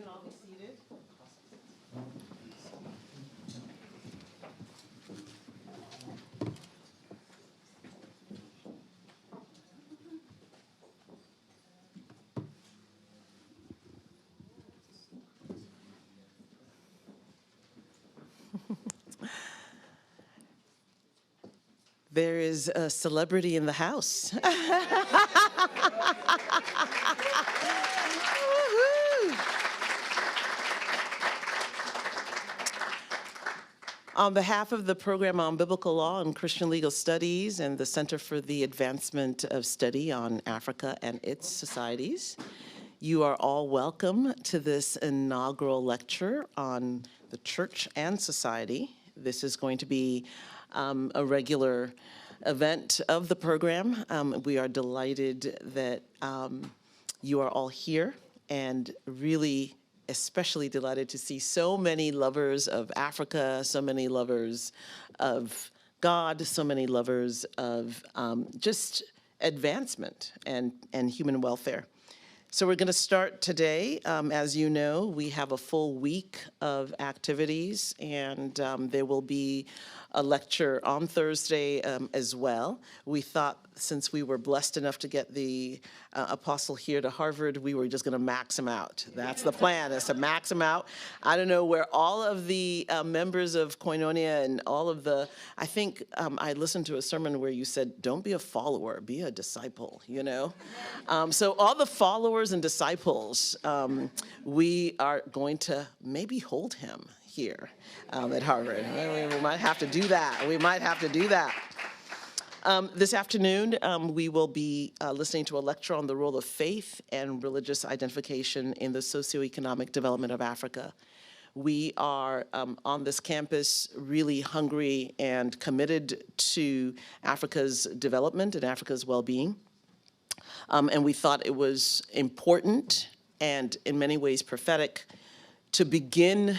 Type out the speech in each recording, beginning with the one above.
can all be seated. There is a celebrity in the house. On behalf of the Program on Biblical Law and Christian Legal Studies and the Center for the Advancement of Study on Africa and its Societies, you are all welcome to this inaugural lecture on the church and society. This is going to be a regular event of the program. We are delighted that you are all here, and really especially delighted to see so many lovers of Africa, so many lovers of God, so many lovers of just advancement and human welfare. So we're going to start today. As you know, we have a full week of activities, and there will be a lecture on Thursday as well. We thought, since we were blessed enough to get the apostle here to Harvard, we were just going to max him out. That's the plan, is to max him out. I don't know where all of the members of Koinonia and all of the, I think I listened to a sermon where you said, don't be a follower, be a disciple, you know? So all the followers and disciples, we are going to maybe hold him here at Harvard. We might have to do that. We might have to do that. This afternoon, we will be listening to a lecture on the role of faith and religious identification in the socioeconomic development of Africa. We are on this campus really hungry and committed to Africa's development and Africa's well-being. And we thought it was important and in many ways prophetic to begin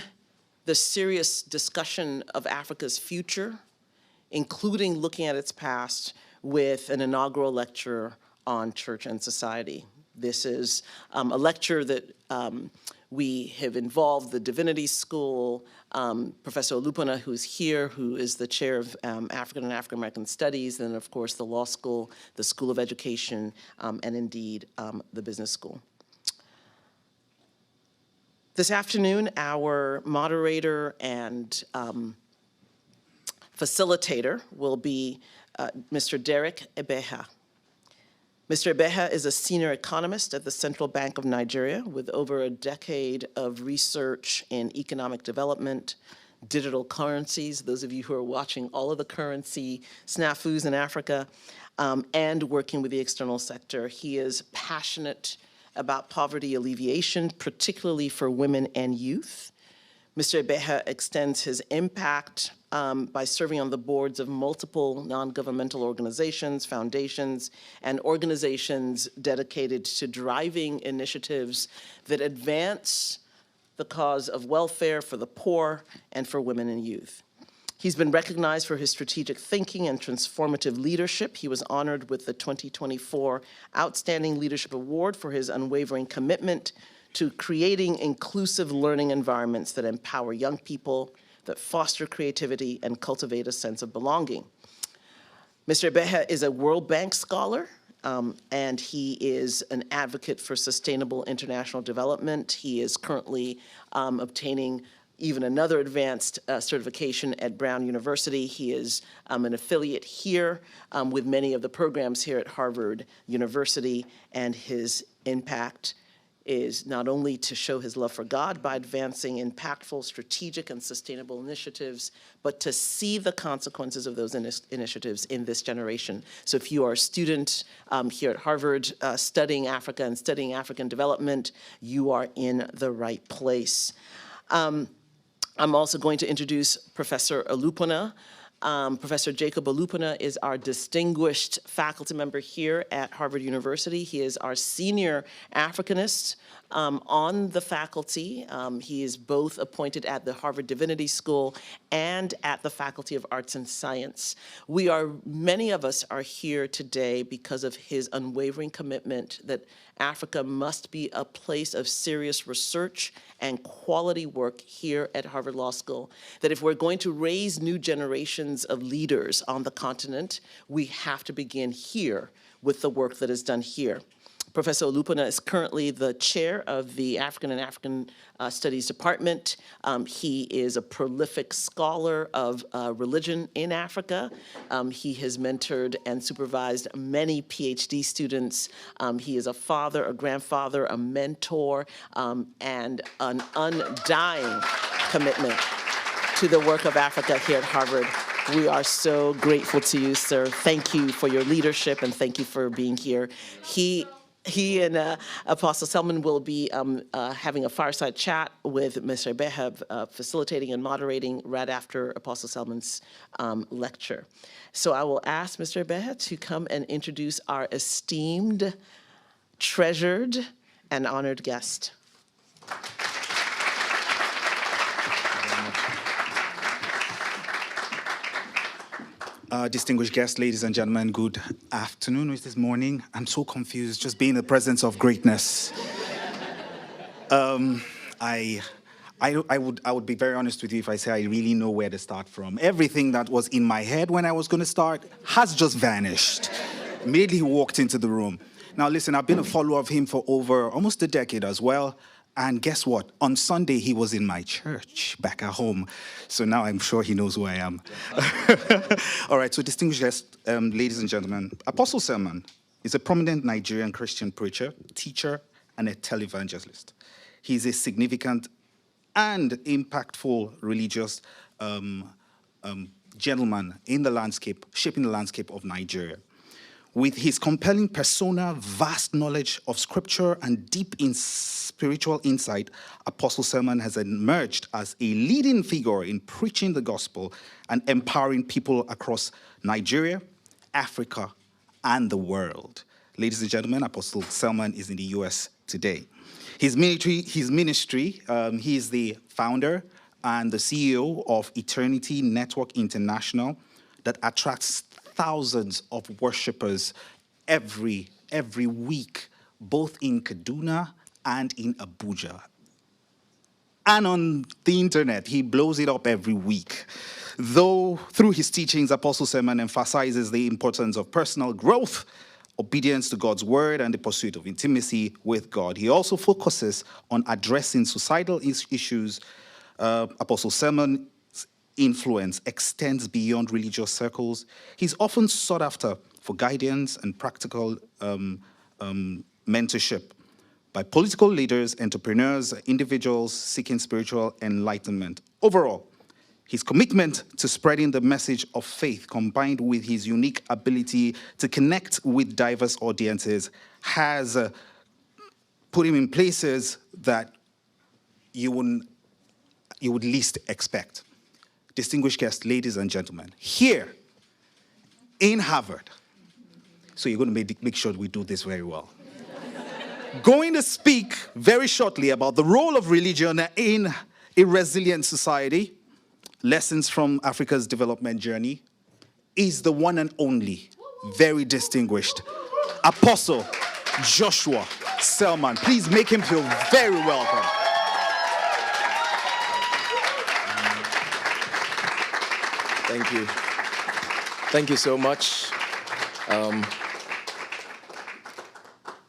the serious discussion of Africa's future, including looking at its past, with an inaugural lecture on church and society. This is a lecture that we have involved the Divinity School, Professor Olupona, who's here, who is the chair of African and African American Studies, and of course the law school, the School of Education, and indeed the business school. This afternoon, our moderator and facilitator will be Mr. Derek Ebeha. Mr. Ebeha is a senior economist at the Central Bank of Nigeria with over a decade of research in economic development, digital currencies, those of you who are watching all of the currency snafus in Africa, and working with the external sector. He is passionate about poverty alleviation, particularly for women and youth. Mr. Ebeha extends his impact by serving on the boards of multiple non-governmental organizations, foundations, and organizations dedicated to driving initiatives that advance the cause of welfare for the poor and for women and youth. He's been recognized for his strategic thinking and transformative leadership. He was honored with the 2024 Outstanding Leadership Award for his unwavering commitment to creating inclusive learning environments that empower young people, that foster creativity, and cultivate a sense of belonging. Mr. Ebeha is a World Bank scholar, and he is an advocate for sustainable international development. He is currently obtaining even another advanced certification at Brown University. He is an affiliate here with many of the programs here at Harvard University, and his impact is not only to show his love for God by advancing impactful, strategic, and sustainable initiatives, but to see the consequences of those initiatives in this generation. So if you are a student here at Harvard studying Africa and studying African development, you are in the right place. I'm also going to introduce Professor Olupona. Professor Jacob Olupona is our distinguished faculty member here at Harvard University. He is our senior Africanist on the faculty. He is both appointed at the Harvard Divinity School and at the Faculty of Arts and Science. Many of us are here today because of his unwavering commitment that Africa must be a place of serious research and quality work here at Harvard Law School, that if we're going to raise new generations of leaders on the continent, we have to begin here with the work that is done here. Professor Olupona is currently the chair of the African and African Studies Department. He is a prolific scholar of religion in Africa. He has mentored and supervised many PhD students. He is a father, a grandfather, a mentor, and an undying commitment to the work of Africa here at Harvard. We are so grateful to you, sir. Thank you for your leadership and thank you for being here. He and Apostle Selman will be having a fireside chat with Mr. Beheb, facilitating and moderating right after Apostle Selman's lecture. So I will ask Mr. Beheb to come and introduce our esteemed, treasured, and honored guest. Distinguished guests, ladies and gentlemen, good afternoon. Is this morning? I'm so confused, just being in the presence of greatness. I would be very honest with you if I say I really know where to start from. Everything that was in my head when I was going to start has just vanished. Immediately he walked into the room. Now listen, I've been a follower of him for over almost a decade as well. And guess what? On Sunday, he was in my church back at home. So now I'm sure he knows who I am. All right, so distinguished guests, ladies and gentlemen, Apostle Selman is a prominent Nigerian Christian preacher, teacher, and a televangelist. He's a significant and impactful religious gentleman in the landscape, shaping the landscape of Nigeria. With his compelling persona, vast knowledge of scripture, and deep in spiritual insight, Apostle Selman has emerged as a leading figure in preaching the gospel and empowering people across Nigeria, Africa, and the world. Ladies and gentlemen, Apostle Selman is in the US today. His ministry, he is the founder and the CEO of Eternity Network International that attracts thousands of worshipers every week, both in Kaduna and in Abuja. And on the internet, he blows it up every week. Though through his teachings, Apostle Selman emphasizes the importance of personal growth, obedience to God's word, and the pursuit of intimacy with God. He also focuses on addressing societal issues. Apostle Selman influence extends beyond religious circles. He's often sought after for guidance and practical mentorship by political leaders, entrepreneurs, individuals seeking spiritual enlightenment. Overall, his commitment to spreading the message of faith, combined with his unique ability to connect with diverse audiences, has put him in places that you would least expect. Distinguished guests, ladies and gentlemen, here in Harvard, so you're going to make sure we do this very well, going to speak very shortly about the role of religion in a resilient society, lessons from Africa's development journey, is the one and only, very distinguished Apostle Joshua Selman. Please make him feel very welcome. Thank you. Thank you so much.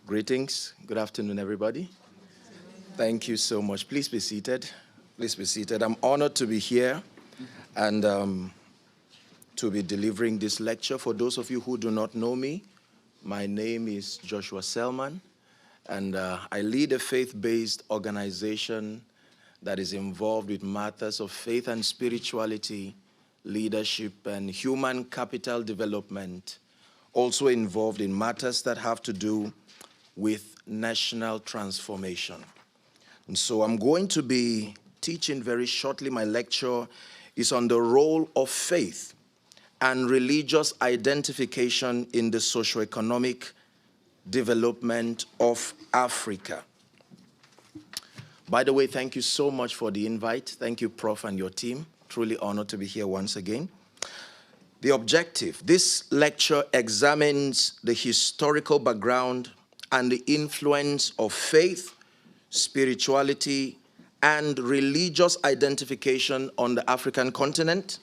Greetings. Good afternoon, everybody. Thank you so much. Please be seated. Please be seated. I'm honored to be here and to be delivering this lecture. For those of you who do not know me, my name is Joshua Selman, and I lead a faith-based organization that is involved with matters of faith and spirituality, leadership, and human capital development, also involved in matters that have to do with national transformation. And so I'm going to be teaching very shortly. My lecture is on the role of faith and religious identification in the socioeconomic development of Africa. By the way, thank you so much for the invite. Thank you, Prof. and your team. Truly honored to be here once again. The objective, this lecture examines the historical background and the influence of faith, spirituality, and religious identification on the African continent,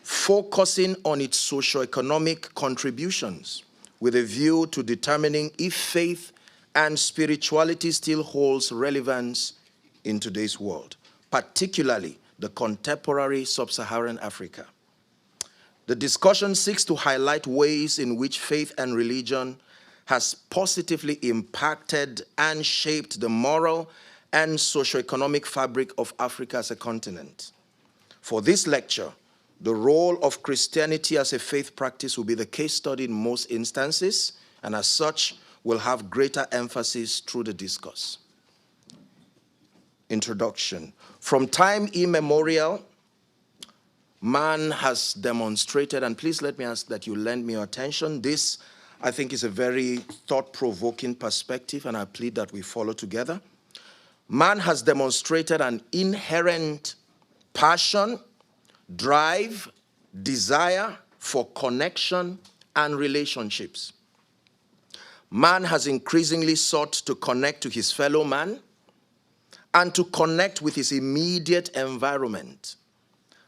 focusing on its socio-economic contributions with a view to determining if faith and spirituality still holds relevance in today's world, particularly the contemporary sub-Saharan Africa. The discussion seeks to highlight ways in which faith and religion has positively impacted and shaped the moral and socioeconomic fabric of Africa as a continent. For this lecture, the role of Christianity as a faith practice will be the case study in most instances, and as such, will have greater emphasis through the discourse. Introduction. From time immemorial, man has demonstrated, and please let me ask that you lend me your attention. This, I think, is a very thought-provoking perspective, and I plead that we follow together. Man has demonstrated an inherent passion, drive, desire for connection and relationships. Man has increasingly sought to connect to his fellow man and to connect with his immediate environment.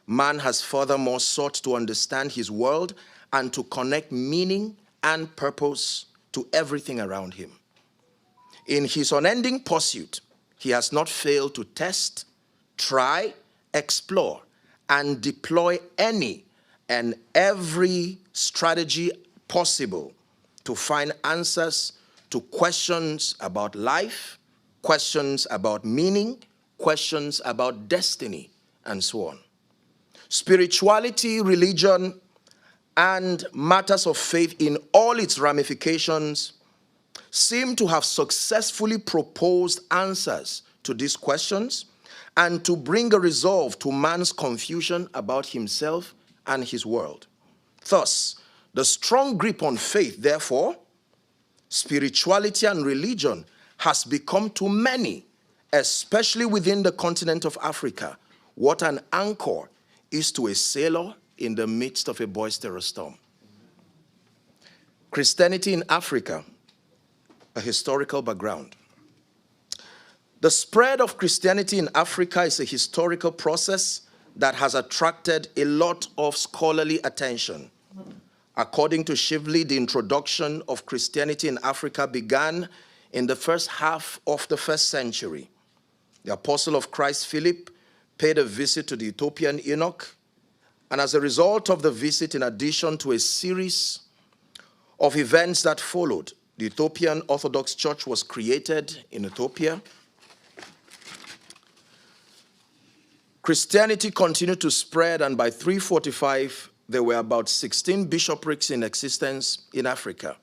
Man has furthermore sought to understand his world and to connect meaning and purpose to everything around him. In his unending pursuit, he has not failed to test, try, explore, and deploy any and every strategy possible to find answers to questions about life, questions about meaning, questions about destiny, and so on. Spirituality, religion, and matters of faith in all its ramifications seem to have successfully proposed answers to these questions and to bring a resolve to man's confusion about himself and his world. Thus, the strong grip on faith, therefore, spirituality and religion has become to many, especially within the continent of Africa, what an anchor is to a sailor in the midst of a boisterous storm. Christianity in Africa, a historical background. The spread of Christianity in Africa is a historical process that has attracted a lot of scholarly attention. According to Shively, the introduction of Christianity in Africa began in the first half of the 1st century. The apostle of Christ, Philip, paid a visit to the Ethiopian eunuch, and as a result of the visit, in addition to a series of events that followed, the Ethiopian Orthodox Church was created in Ethiopia. Christianity continued to spread, and by 345, there were about 16 bishoprics in existence in Africa.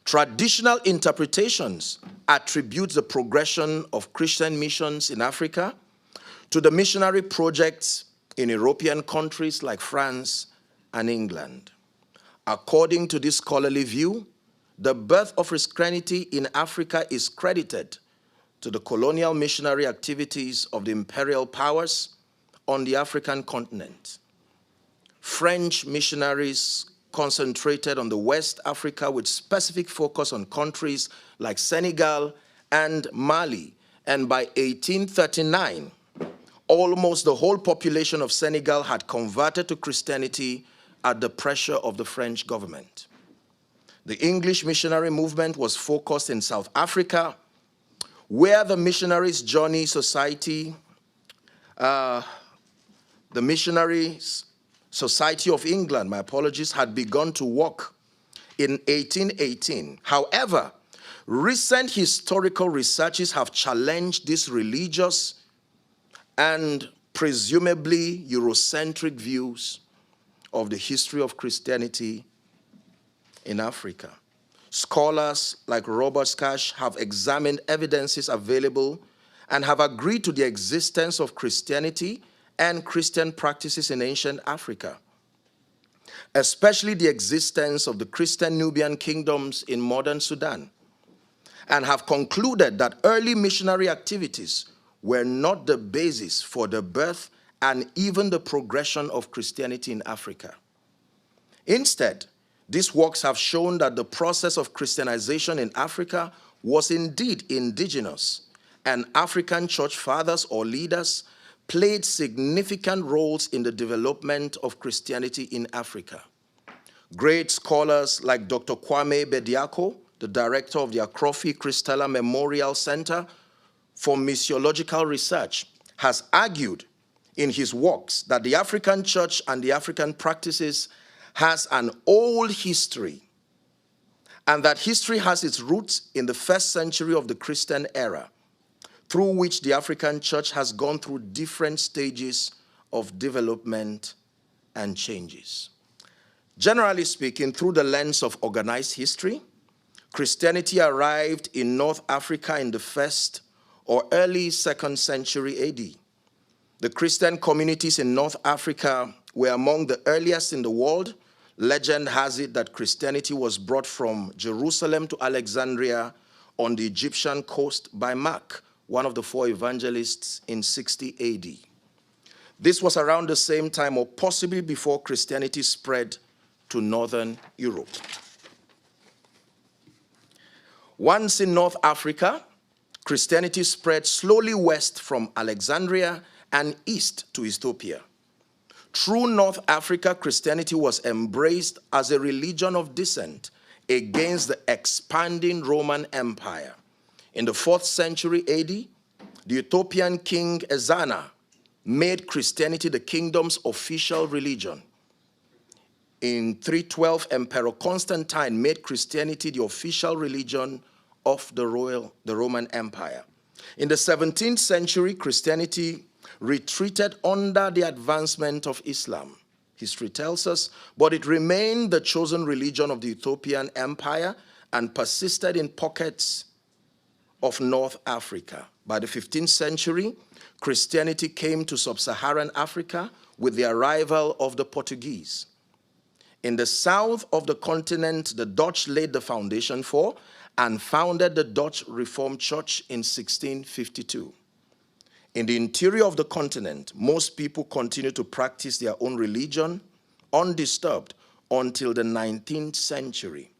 Traditional interpretations attribute the progression of Christian missions in Africa to the missionary projects in European countries like France and England. According to this scholarly view, the birth of Christianity in Africa is credited to the colonial missionary activities of the imperial powers on the African continent. French missionaries concentrated on the West Africa with specific focus on countries like Senegal and Mali. And by 1839, almost the whole population of Senegal had converted to Christianity at the pressure of the French government. The English missionary movement was focused in South Africa, where the Missionaries' Journey Society, the Missionaries Society of England, my apologies, had begun to work in 1818. However, recent historical researches have challenged these religious and presumably Eurocentric views of the history of Christianity in Africa. Scholars like Robert Cash have examined evidences available and have agreed to the existence of Christianity and Christian practices in ancient Africa, especially the existence of the Christian Nubian kingdoms in modern Sudan, and have concluded that early missionary activities were not the basis for the birth and even the progression of Christianity in Africa. Instead, these works have shown that the process of Christianization in Africa was indeed indigenous, and African church fathers or leaders played significant roles in the development of Christianity in Africa. Great scholars like Dr. Kwame Bediako, the director of the Akrofi Christella Memorial Center for Missiological Research, has argued in his works that the African church and the African practices has an old history, and that history has its roots in the first century of the Christian era, through which the African church has gone through different stages of development and changes. Generally speaking, through the lens of organized history, Christianity arrived in North Africa in the 1st or early 2nd century AD. The Christian communities in North Africa were among the earliest in the world. Legend has it that Christianity was brought from Jerusalem to Alexandria on the Egyptian coast by Mark, one of the 4 evangelists, in 60 AD. This was around the same time, or possibly before, Christianity spread to Northern Europe. Once in North Africa, Christianity spread slowly west from Alexandria and east to Ethiopia. Through North Africa, Christianity was embraced as a religion of dissent against the expanding Roman Empire. In the 4th century AD, the Ethiopian king Ezana made Christianity the kingdom's official religion. In 312, Emperor Constantine made Christianity the official religion of the Roman Empire. In the 17th century, Christianity retreated under the advancement of Islam, history tells us, but it remained the chosen religion of the Ethiopian Empire and persisted in pockets of North Africa. By the 15th century, Christianity came to sub-Saharan Africa with the arrival of the Portuguese. In the south of the continent, the Dutch laid the foundation for and founded the Dutch Reformed Church in 1652. In the interior of the continent, most people continued to practice their own religion undisturbed until the 19th century.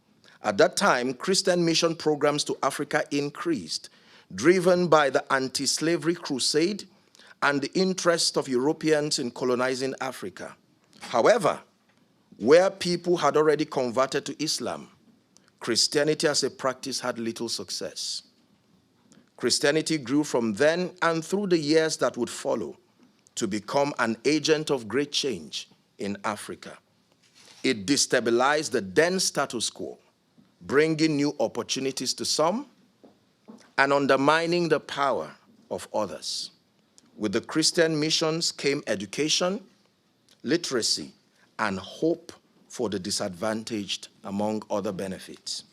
At that time, Christian mission programs to Africa increased, driven by the anti-slavery crusade and the interest of Europeans in colonizing Africa. However, where people had already converted to Islam, Christianity as a practice had little success. Christianity grew from then and through the years that would follow to become an agent of great change in Africa. It destabilized the then status quo, bringing new opportunities to some and undermining the power of others. With the Christian missions came education, literacy, and hope for the disadvantaged, among other benefits.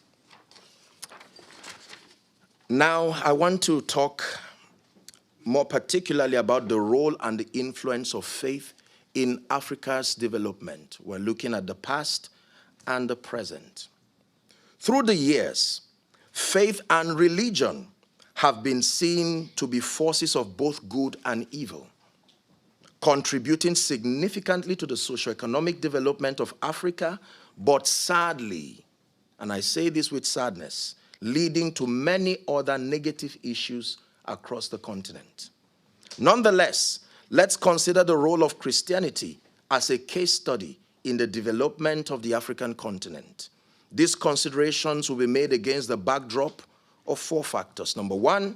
Now, I want to talk more particularly about the role and the influence of faith in Africa's development. We're looking at the past and the present. Through the years, faith and religion have been seen to be forces of both good and evil, contributing significantly to the socioeconomic development of Africa, but sadly, and I say this with sadness, leading to many other negative issues across the continent. Nonetheless, let's consider the role of Christianity as a case study in the development of the African continent. These considerations will be made against the backdrop of 4 factors. Number 1,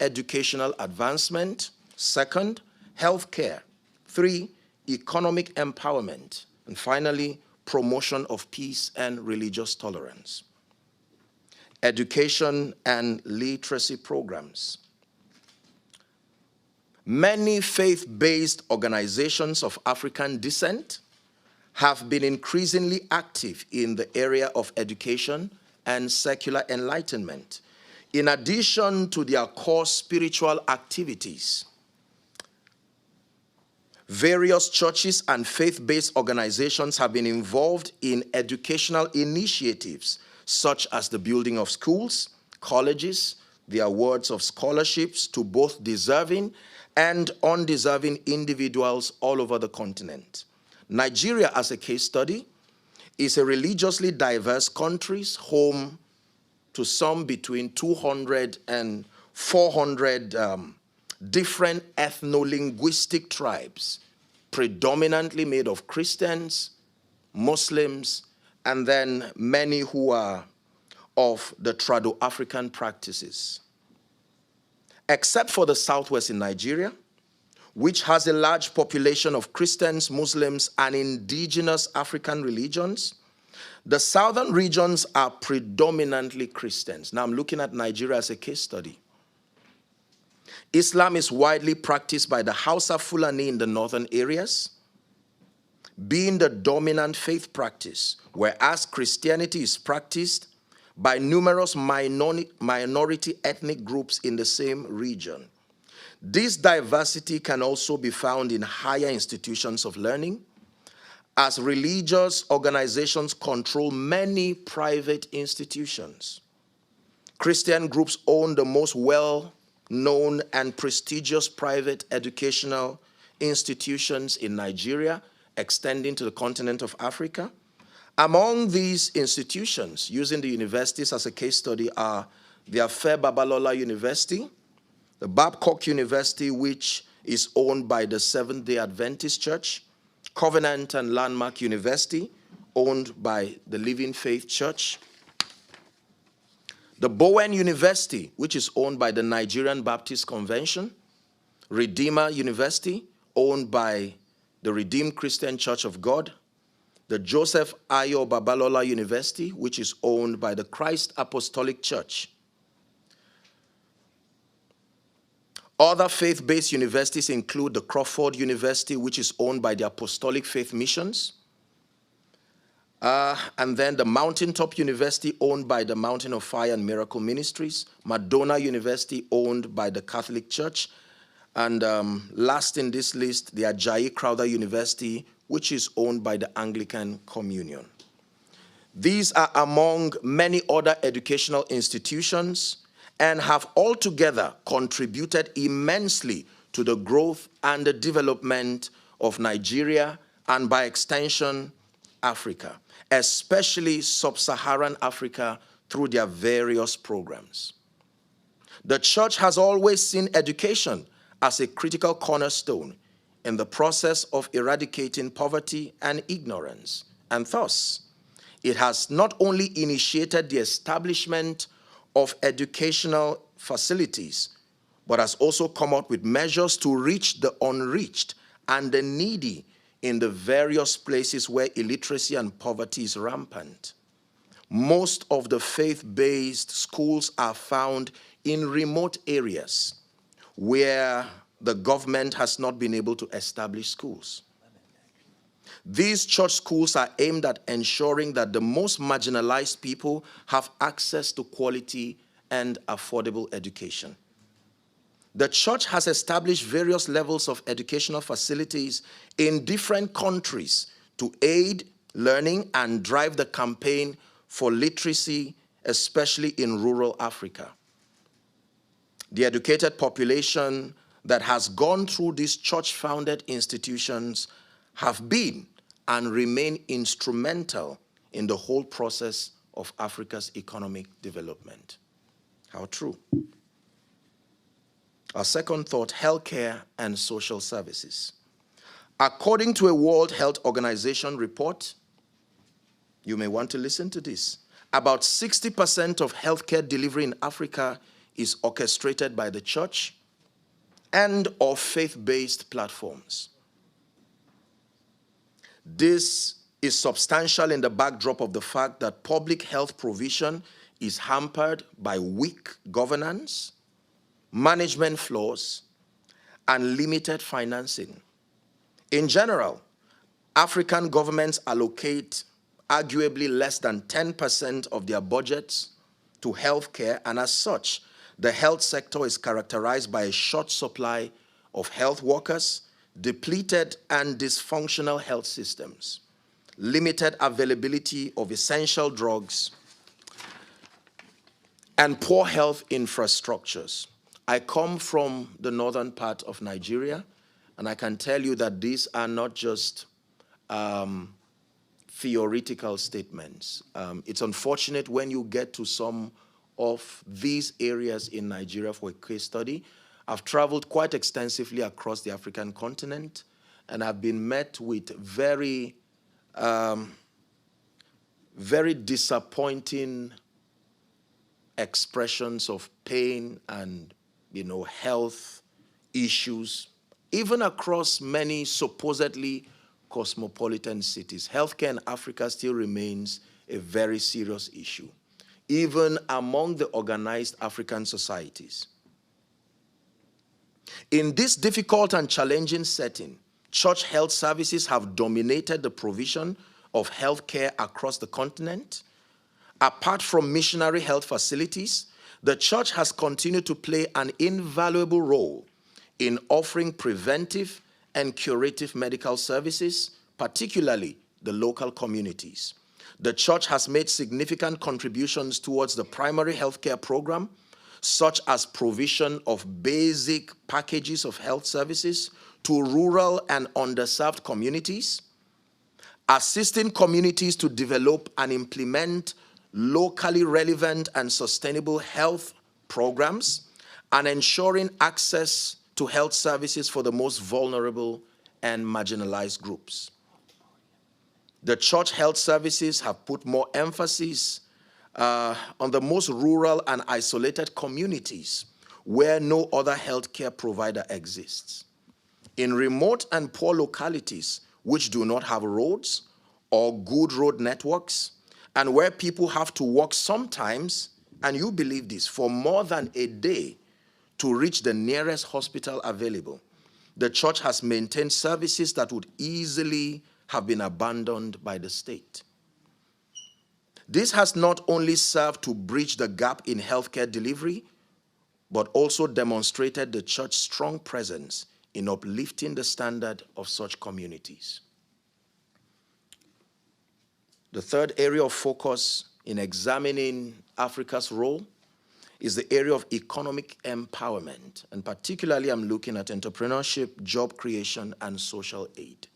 educational advancement. 2nd, healthcare. 3, economic empowerment. And finally, promotion of peace and religious tolerance. Education and literacy programs. Many faith-based organizations of African descent have been increasingly active in the area of education and secular enlightenment. In addition to their core spiritual activities, various churches and faith-based organizations have been involved in educational initiatives such as the building of schools, colleges, the awards of scholarships to both deserving and undeserving individuals all over the continent. Nigeria, as a case study, is a religiously diverse country, home to some between 200 and 400 different ethno-linguistic tribes, predominantly made of Christians, Muslims, and then many who are of the Trado-African practices. Except for the southwest in Nigeria, which has a large population of Christians, Muslims, and indigenous African religions, the southern regions are predominantly Christians. Now I'm looking at Nigeria as a case study. Islam is widely practiced by the Hausa Fulani in the northern areas, being the dominant faith practice, whereas Christianity is practiced by numerous minority ethnic groups in the same region. This diversity can also be found in higher institutions of learning, as religious organizations control many private institutions. Christian groups own the most well-known and prestigious private educational institutions in Nigeria, extending to the continent of Africa. Among these institutions, using the universities as a case study, are the Afe Babalola University, the Babcock University, which is owned by the Seventh-day Adventist Church, Covenant and Landmark University, owned by the Living Faith Church, the Bowen University, which is owned by the Nigerian Baptist Convention, Redeemer University, owned by the Redeemed Christian Church of God, the Joseph Ayo Babalola University, which is owned by the Christ Apostolic Church. Other faith-based universities include the Crawford University, which is owned by the Apostolic Faith Missions, and then the Mountaintop University, owned by the Mountain of Fire and Miracle Ministries, Madonna University, owned by the Catholic Church, and last in this list, the Ajayi Crowther University, which is owned by the Anglican Communion. These are among many other educational institutions and have altogether contributed immensely to the growth and the development of Nigeria and, by extension, Africa, especially sub-Saharan Africa, through their various programs. The church has always seen education as a critical cornerstone in the process of eradicating poverty and ignorance, and thus, it has not only initiated the establishment of educational facilities, but has also come up with measures to reach the unreached and the needy in the various places where illiteracy and poverty is rampant. Most of the faith-based schools are found in remote areas where the government has not been able to establish schools. These church schools are aimed at ensuring that the most marginalized people have access to quality and affordable education. The church has established various levels of educational facilities in different countries to aid learning and drive the campaign for literacy, especially in rural Africa. The educated population that has gone through these church-founded institutions have been and remain instrumental in the whole process of Africa's economic development. How true. Our second thought, healthcare and social services. According to a World Health Organization report, you may want to listen to this, about 60% of healthcare delivery in Africa is orchestrated by the church and or faith-based platforms. This is substantial in the backdrop of the fact that public health provision is hampered by weak governance, management flaws, and limited financing. In general, African governments allocate arguably less than 10% of their budgets to healthcare, and as such, the health sector is characterized by a short supply of health workers, depleted and dysfunctional health systems, limited availability of essential drugs, and poor health infrastructures. I come from the northern part of Nigeria, and I can tell you that these are not just theoretical statements. It's unfortunate when you get to some of these areas in Nigeria for a case study. I've traveled quite extensively across the African continent, and I've been met with very disappointing expressions of pain and, health issues, even across many supposedly cosmopolitan cities. Healthcare in Africa still remains a very serious issue, even among the organized African societies. In this difficult and challenging setting, church health services have dominated the provision of healthcare across the continent. Apart from missionary health facilities, the church has continued to play an invaluable role in offering preventive and curative medical services, particularly the local communities. The church has made significant contributions towards the primary healthcare program, such as provision of basic packages of health services to rural and underserved communities, assisting communities to develop and implement locally relevant and sustainable health programs, and ensuring access to health services for the most vulnerable and marginalized groups. The church health services have put more emphasis on the most rural and isolated communities where no other healthcare provider exists. In remote and poor localities which do not have roads or good road networks, and where people have to walk sometimes, and you believe this, for more than a day to reach the nearest hospital available, the church has maintained services that would easily have been abandoned by the state. This has not only served to bridge the gap in healthcare delivery, but also demonstrated the church's strong presence in uplifting the standard of such communities. The third area of focus in examining Africa's role is the area of economic empowerment, and particularly I'm looking at entrepreneurship, job creation, and social aid.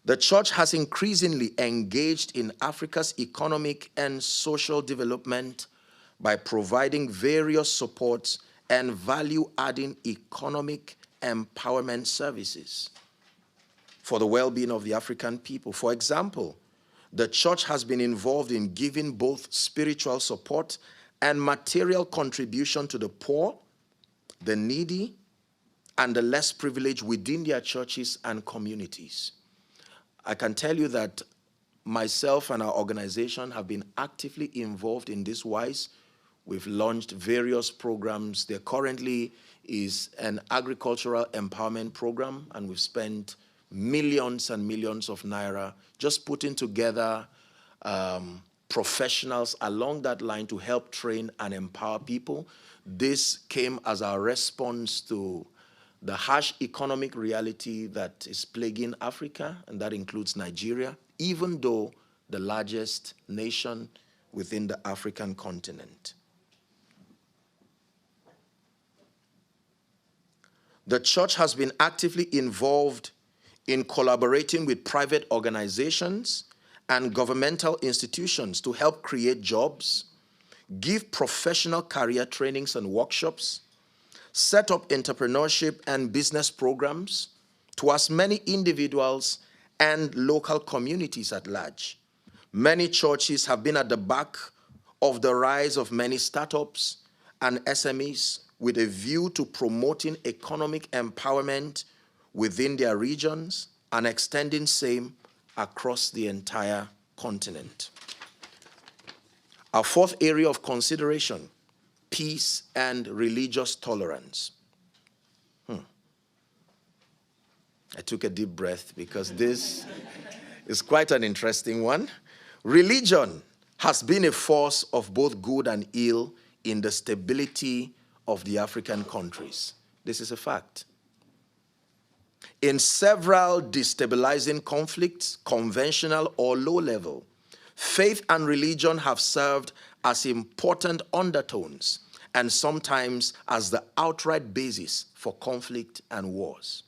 The church has increasingly engaged in Africa's economic and social development by providing various supports and value-adding economic empowerment services for the well-being of the African people. For example, the church has been involved in giving both spiritual support and material contribution to the poor, the needy, and the less privileged within their churches and communities. I can tell you that myself and our organization have been actively involved in this wise. We've launched various programs. There currently is an agricultural empowerment program, and we've spent millions and millions of naira just putting together professionals along that line to help train and empower people. This came as our response to the harsh economic reality that is plaguing Africa, and that includes Nigeria, even though the largest nation within the African continent. The church has been actively involved in collaborating with private organizations and governmental institutions to help create jobs, give professional career trainings and workshops, set up entrepreneurship and business programs to as many individuals and local communities at large. Many churches have been at the back of the rise of many startups and SMEs with a view to promoting economic empowerment within their regions and extending same across the entire continent. Our fourth area of consideration, peace and religious tolerance. I took a deep breath because this is quite an interesting one. Religion has been a force of both good and ill in the stability of the African countries. This is a fact. In several destabilizing conflicts, conventional or low level, faith and religion have served as important undertones and sometimes as the outright basis for conflict and wars.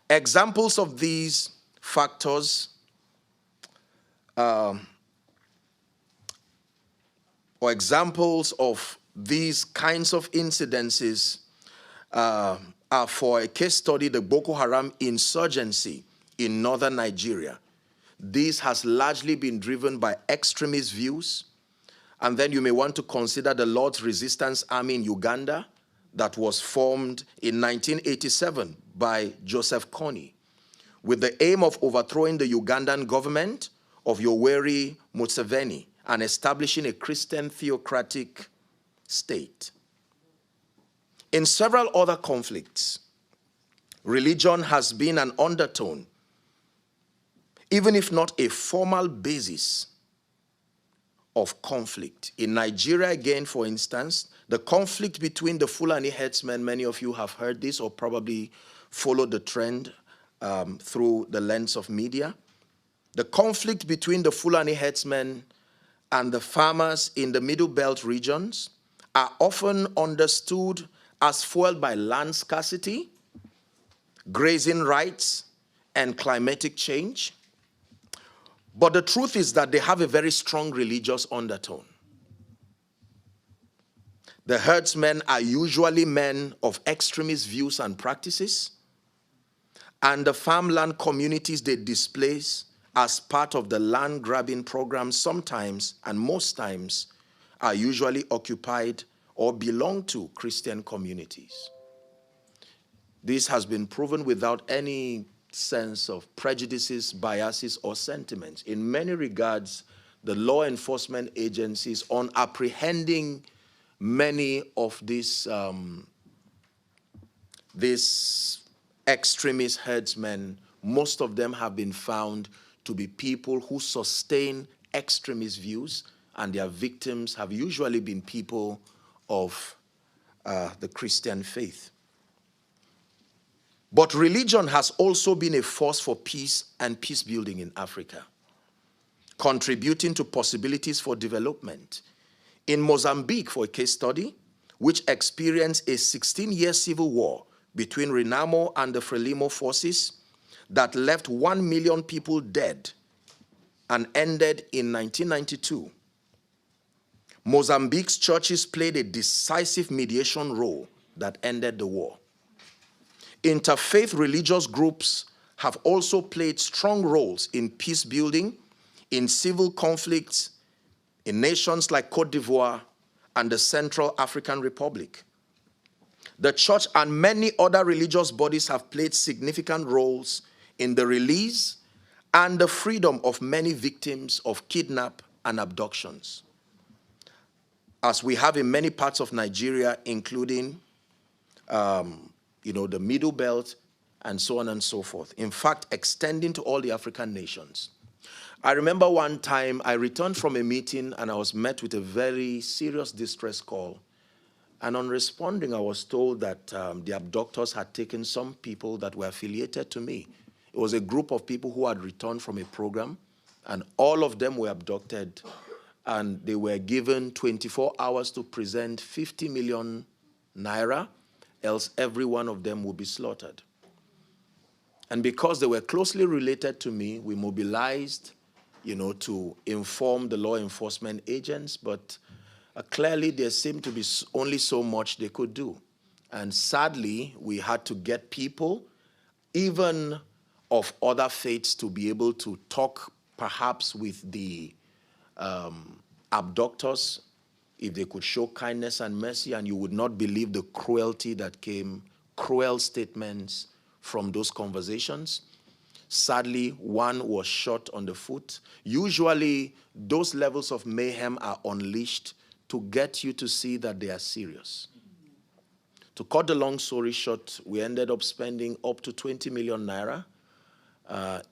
Examples of these factors or examples of these kinds of incidences are, for a case study, the Boko Haram insurgency in northern Nigeria. This has largely been driven by extremist views. And then you may want to consider the Lord's Resistance Army in Uganda that was formed in 1987 by Joseph Kony with the aim of overthrowing the Ugandan government of Yoweri Museveni and establishing a Christian theocratic state. In several other conflicts, religion has been an undertone, even if not a formal basis of conflict. In Nigeria, again, for instance, the conflict between the Fulani herdsmen, many of you have heard this or probably followed the trend through the lens of media. The conflict between the Fulani herdsmen and the farmers in the Middle Belt regions are often understood as fueled by land scarcity, grazing rights, and climatic change. But the truth is that they have a very strong religious undertone. The herdsmen are usually men of extremist views and practices, and the farmland communities they displace as part of the land grabbing program sometimes and most times are usually occupied or belong to Christian communities. This has been proven without any sense of prejudices, biases, or sentiments. In many regards, the law enforcement agencies, on apprehending many of these extremist herdsmen, most of them have been found to be people who sustain extremist views, and their victims have usually been people of the Christian faith. But religion has also been a force for peace and peace building in Africa, contributing to possibilities for development. In Mozambique, for a case study, which experienced a 16-year civil war between Renamo and the Frelimo forces that left 1 million people dead and ended in 1992, Mozambique's churches played a decisive mediation role that ended the war. Interfaith religious groups have also played strong roles in peace building, in civil conflicts, in nations like Côte d'Ivoire and the Central African Republic. The church and many other religious bodies have played significant roles in the release and the freedom of many victims of kidnap and abductions, as we have in many parts of Nigeria, including the Middle Belt, and so on and so forth. In fact, extending to all the African nations. I remember one time I returned from a meeting and I was met with a very serious distress call. And on responding, I was told that the abductors had taken some people that were affiliated to me. It was a group of people who had returned from a program, and all of them were abducted, and they were given 24 hours to present 50 million naira, else every one of them would be slaughtered. And because they were closely related to me, we mobilized, to inform the law enforcement agents, but clearly there seemed to be only so much they could do. And sadly, we had to get people, even of other faiths, to be able to talk perhaps with the abductors, if they could show kindness and mercy, and you would not believe the cruelty that came, cruel statements from those conversations. Sadly, one was shot on the foot. Usually, those levels of mayhem are unleashed to get you to see that they are serious. To cut the long story short, we ended up spending up to 20 million naira,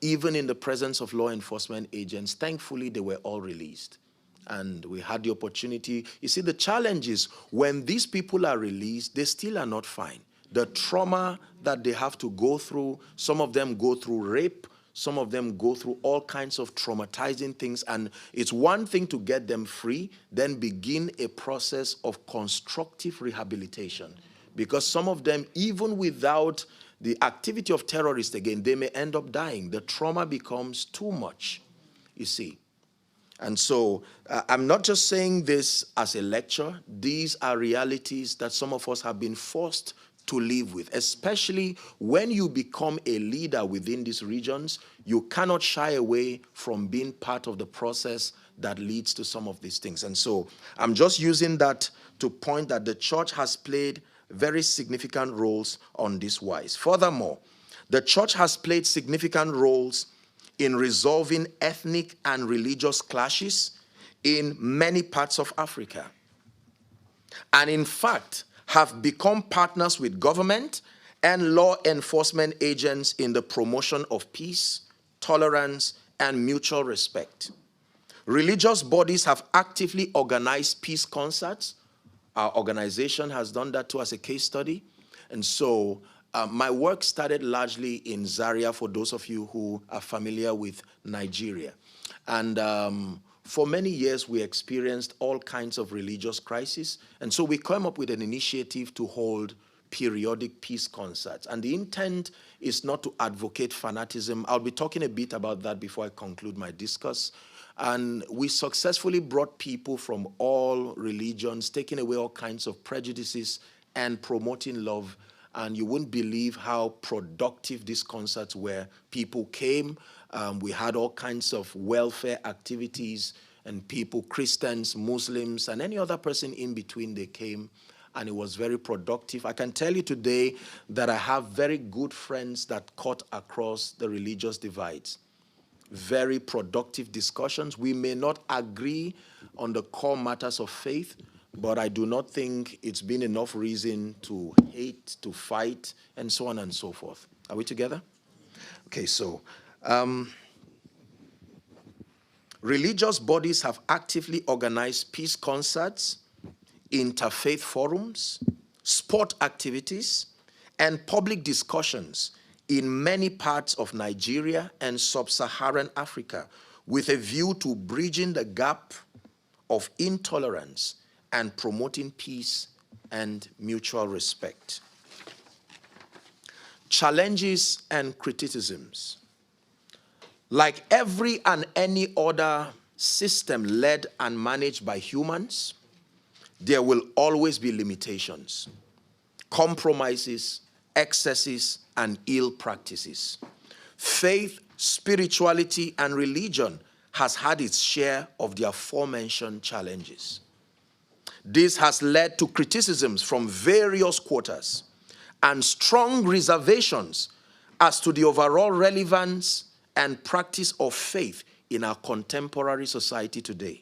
even in the presence of law enforcement agents. Thankfully, they were all released. And we had the opportunity. You see, the challenge is when these people are released, they still are not fine. The trauma that they have to go through, some of them go through rape, Some of them go through all kinds of traumatizing things, and it's one thing to get them free, then begin a process of constructive rehabilitation. Because some of them, even without the activity of terrorists again, they may end up dying. The trauma becomes too much, you see. And so I'm not just saying this as a lecture. These are realities that some of us have been forced to live with, especially when you become a leader within these regions. You cannot shy away from being part of the process that leads to some of these things. And so I'm just using that to point that the church has played very significant roles on this wise. Furthermore, the church has played significant roles in resolving ethnic and religious clashes in many parts of Africa. And in fact, have become partners with government and law enforcement agents in the promotion of peace, tolerance, and mutual respect. Religious bodies have actively organized peace concerts. Our organization has done that too as a case study. And so my work started largely in Zaria, for those of you who are familiar with Nigeria. And for many years, we experienced all kinds of religious crises. And so we came up with an initiative to hold periodic peace concerts. And the intent is not to advocate fanaticism. I'll be talking a bit about that before I conclude my discourse. And we successfully brought people from all religions, taking away all kinds of prejudices and promoting love. And you wouldn't believe how productive these concerts were. People came. We had all kinds of welfare activities, and people, Christians, Muslims, and any other person in between, they came, and it was very productive. I can tell you today that I have very good friends that cut across the religious divides. Very productive discussions. We may not agree on the core matters of faith, but I do not think it's been enough reason to hate, to fight, and so on and so forth. Are we together? Okay, so religious bodies have actively organized peace concerts, interfaith forums, sport activities, and public discussions in many parts of Nigeria and sub-Saharan Africa with a view to bridging the gap of intolerance and promoting peace and mutual respect. Challenges and criticisms. Like every and any other system led and managed by humans, there will always be limitations, compromises, excesses, and ill practices. Faith, spirituality, and religion has had its share of the aforementioned challenges. This has led to criticisms from various quarters and strong reservations as to the overall relevance and practice of faith in our contemporary society today.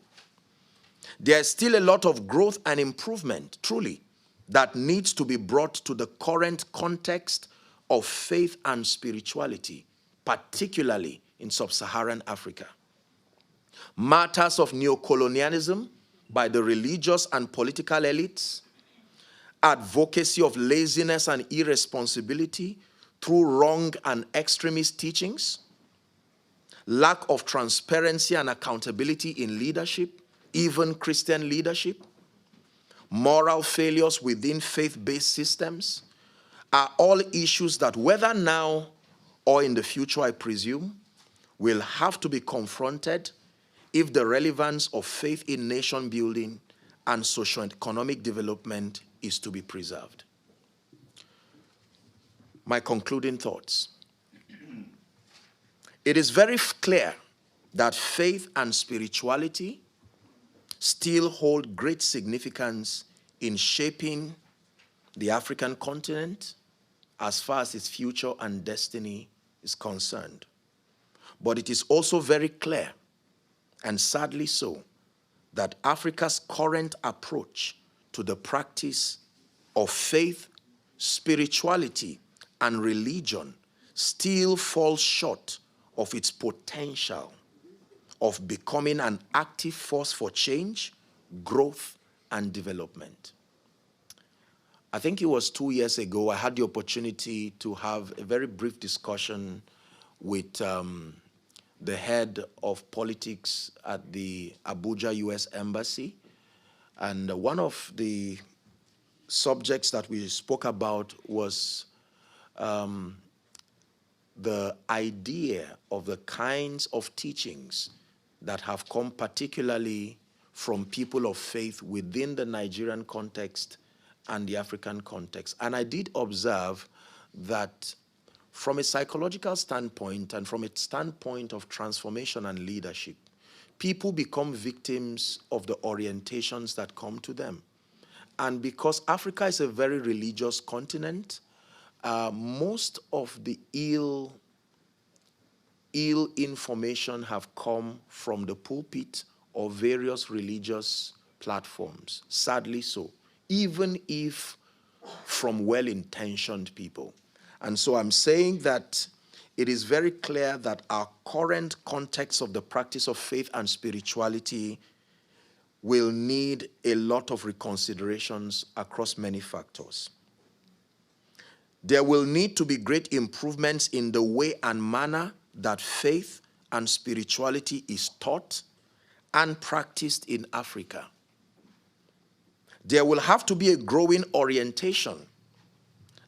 There is still a lot of growth and improvement, truly, that needs to be brought to the current context of faith and spirituality, particularly in sub-Saharan Africa. Matters of neocolonialism by the religious and political elites, advocacy of laziness and irresponsibility through wrong and extremist teachings, lack of transparency and accountability in leadership, even Christian leadership, moral failures within faith-based systems, are all issues that whether now or in the future, I presume, will have to be confronted if the relevance of faith in nation building and socioeconomic development is to be preserved. My concluding thoughts. It is very clear that faith and spirituality still hold great significance in shaping the African continent as far as its future and destiny is concerned. But it is also very clear, and sadly so, that Africa's current approach to the practice of faith, spirituality, and religion still falls short of its potential of becoming an active force for change, growth, and development. I think it was 2 years ago, I had the opportunity to have a very brief discussion with the head of politics at the Abuja U.S. Embassy. And one of the subjects that we spoke about was the idea of the kinds of teachings that have come particularly from people of faith within the Nigerian context and the African context. And I did observe that from a psychological standpoint and from a standpoint of transformation and leadership, people become victims of the orientations that come to them. And because Africa is a very religious continent, most of the ill information have come from the pulpit or various religious platforms, sadly so, even if from well-intentioned people. And so I'm saying that it is very clear that our current context of the practice of faith and spirituality will need a lot of reconsiderations across many factors. There will need to be great improvements in the way and manner that faith and spirituality is taught and practiced in Africa. There will have to be a growing orientation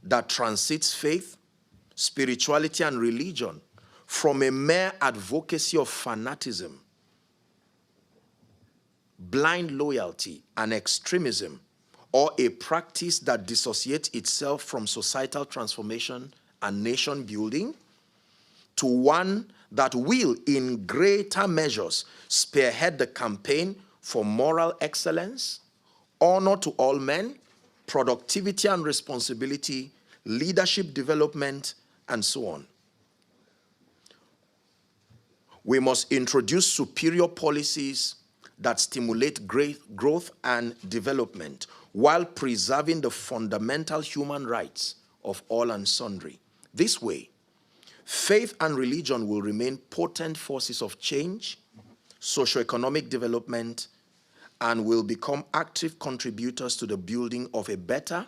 that transits faith, spirituality, and religion from a mere advocacy of fanaticism, blind loyalty, and extremism, or a practice that dissociates itself from societal transformation and nation building, to one that will, in greater measures, spearhead the campaign for moral excellence, honor to all men, productivity and responsibility, leadership development, and so on. We must introduce superior policies that stimulate great growth and development while preserving the fundamental human rights of all and sundry. This way, faith and religion will remain potent forces of change, socioeconomic development, and will become active contributors to the building of a better,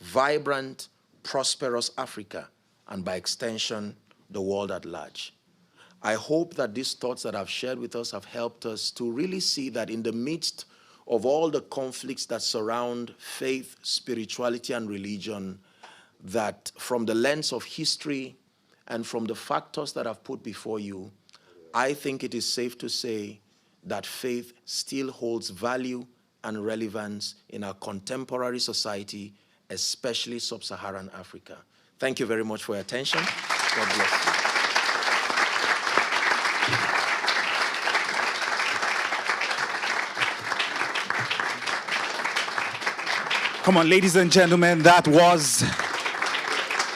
vibrant, prosperous Africa, and by extension, the world at large. I hope that these thoughts that I've shared with us have helped us to really see that in the midst of all the conflicts that surround faith, spirituality, and religion, that from the lens of history and from the factors that I've put before you, I think it is safe to say that faith still holds value and relevance in our contemporary society, especially sub-Saharan Africa. Thank you very much for your attention. God bless you. Come on, ladies and gentlemen, that was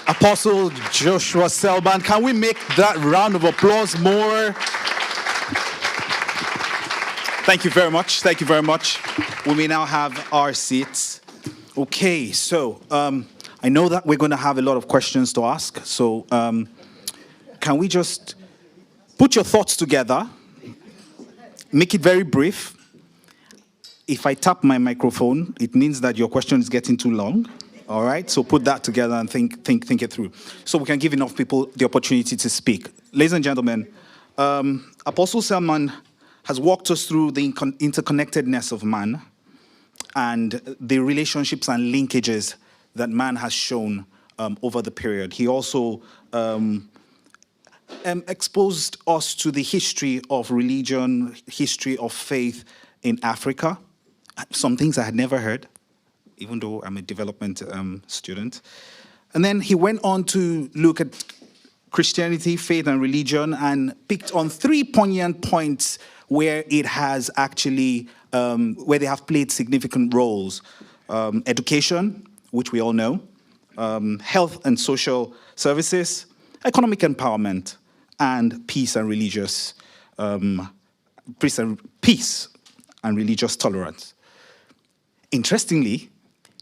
Apostle Joshua Selman. Can we make that round of applause more? Thank you very much. Thank you very much. We may now have our seats. Okay, so I know that we're going to have a lot of questions to ask. So can we just put your thoughts together, make it very brief. If I tap my microphone, it means that your question is getting too long. All right, so put that together and think it through. So we can give enough people the opportunity to speak. Ladies and gentlemen, Apostle Selman has walked us through the interconnectedness of man and the relationships and linkages that man has shown over the period. He also exposed us to the history of religion, history of faith in Africa. Some things I had never heard, even though I'm a development student. And then he went on to look at Christianity, faith, and religion, and picked on 3 poignant points where it has actually, where they have played significant roles. Education, which we all know, health and social services, economic empowerment, and peace and religious tolerance. Interestingly,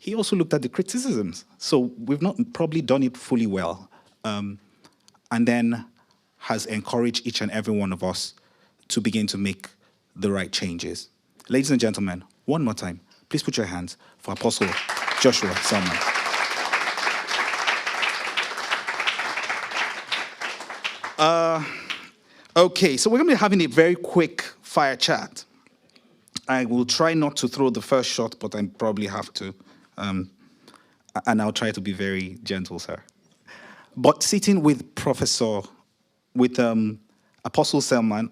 he also looked at the criticisms. So we've not probably done it fully well. And then has encouraged each and every one of us to begin to make the right changes. Ladies and gentlemen, one more time, please put your hands for Apostle Joshua Selman. Okay, so we're going to be having a very quick fire chat. I will try not to throw the first shot, but I probably have to. And I'll try to be very gentle, sir. But sitting with Apostle Selman,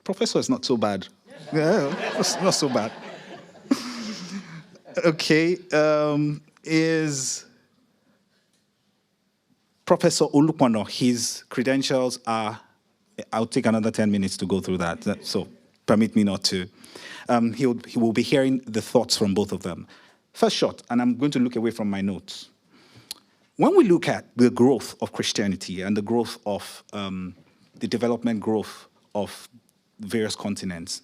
Professor is not so bad. Yeah, it's not so bad. Okay, is Professor Olupano. His credentials are, I'll take another 10 minutes to go through that, so permit me not to. He will be hearing the thoughts from both of them. First shot, and I'm going to look away from my notes. When we look at the growth of Christianity and the growth of the development growth of various continents,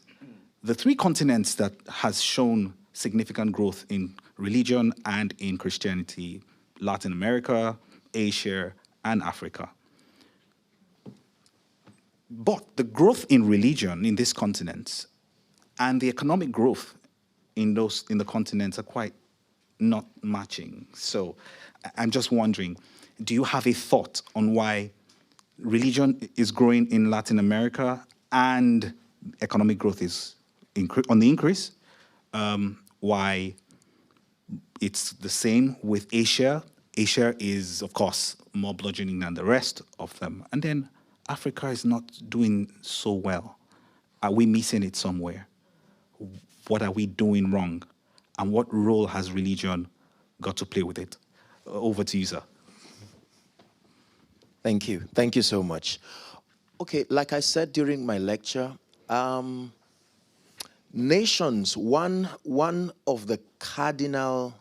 the three continents that has shown significant growth in religion and in Christianity, Latin America, Asia, and Africa. But the growth in religion in these continents and the economic growth in the continents are quite not matching. So I'm just wondering, do you have a thought on why religion is growing in Latin America and economic growth is on the increase? Why it's the same with Asia? Asia is, of course, more bludgeoning than the rest of them. And then Africa is not doing so well. Are we missing it somewhere? What are we doing wrong? And what role has religion got to play with it? Over to you, sir. Thank you. Thank you so much. Okay, like I said during my lecture, nations, one of the cardinal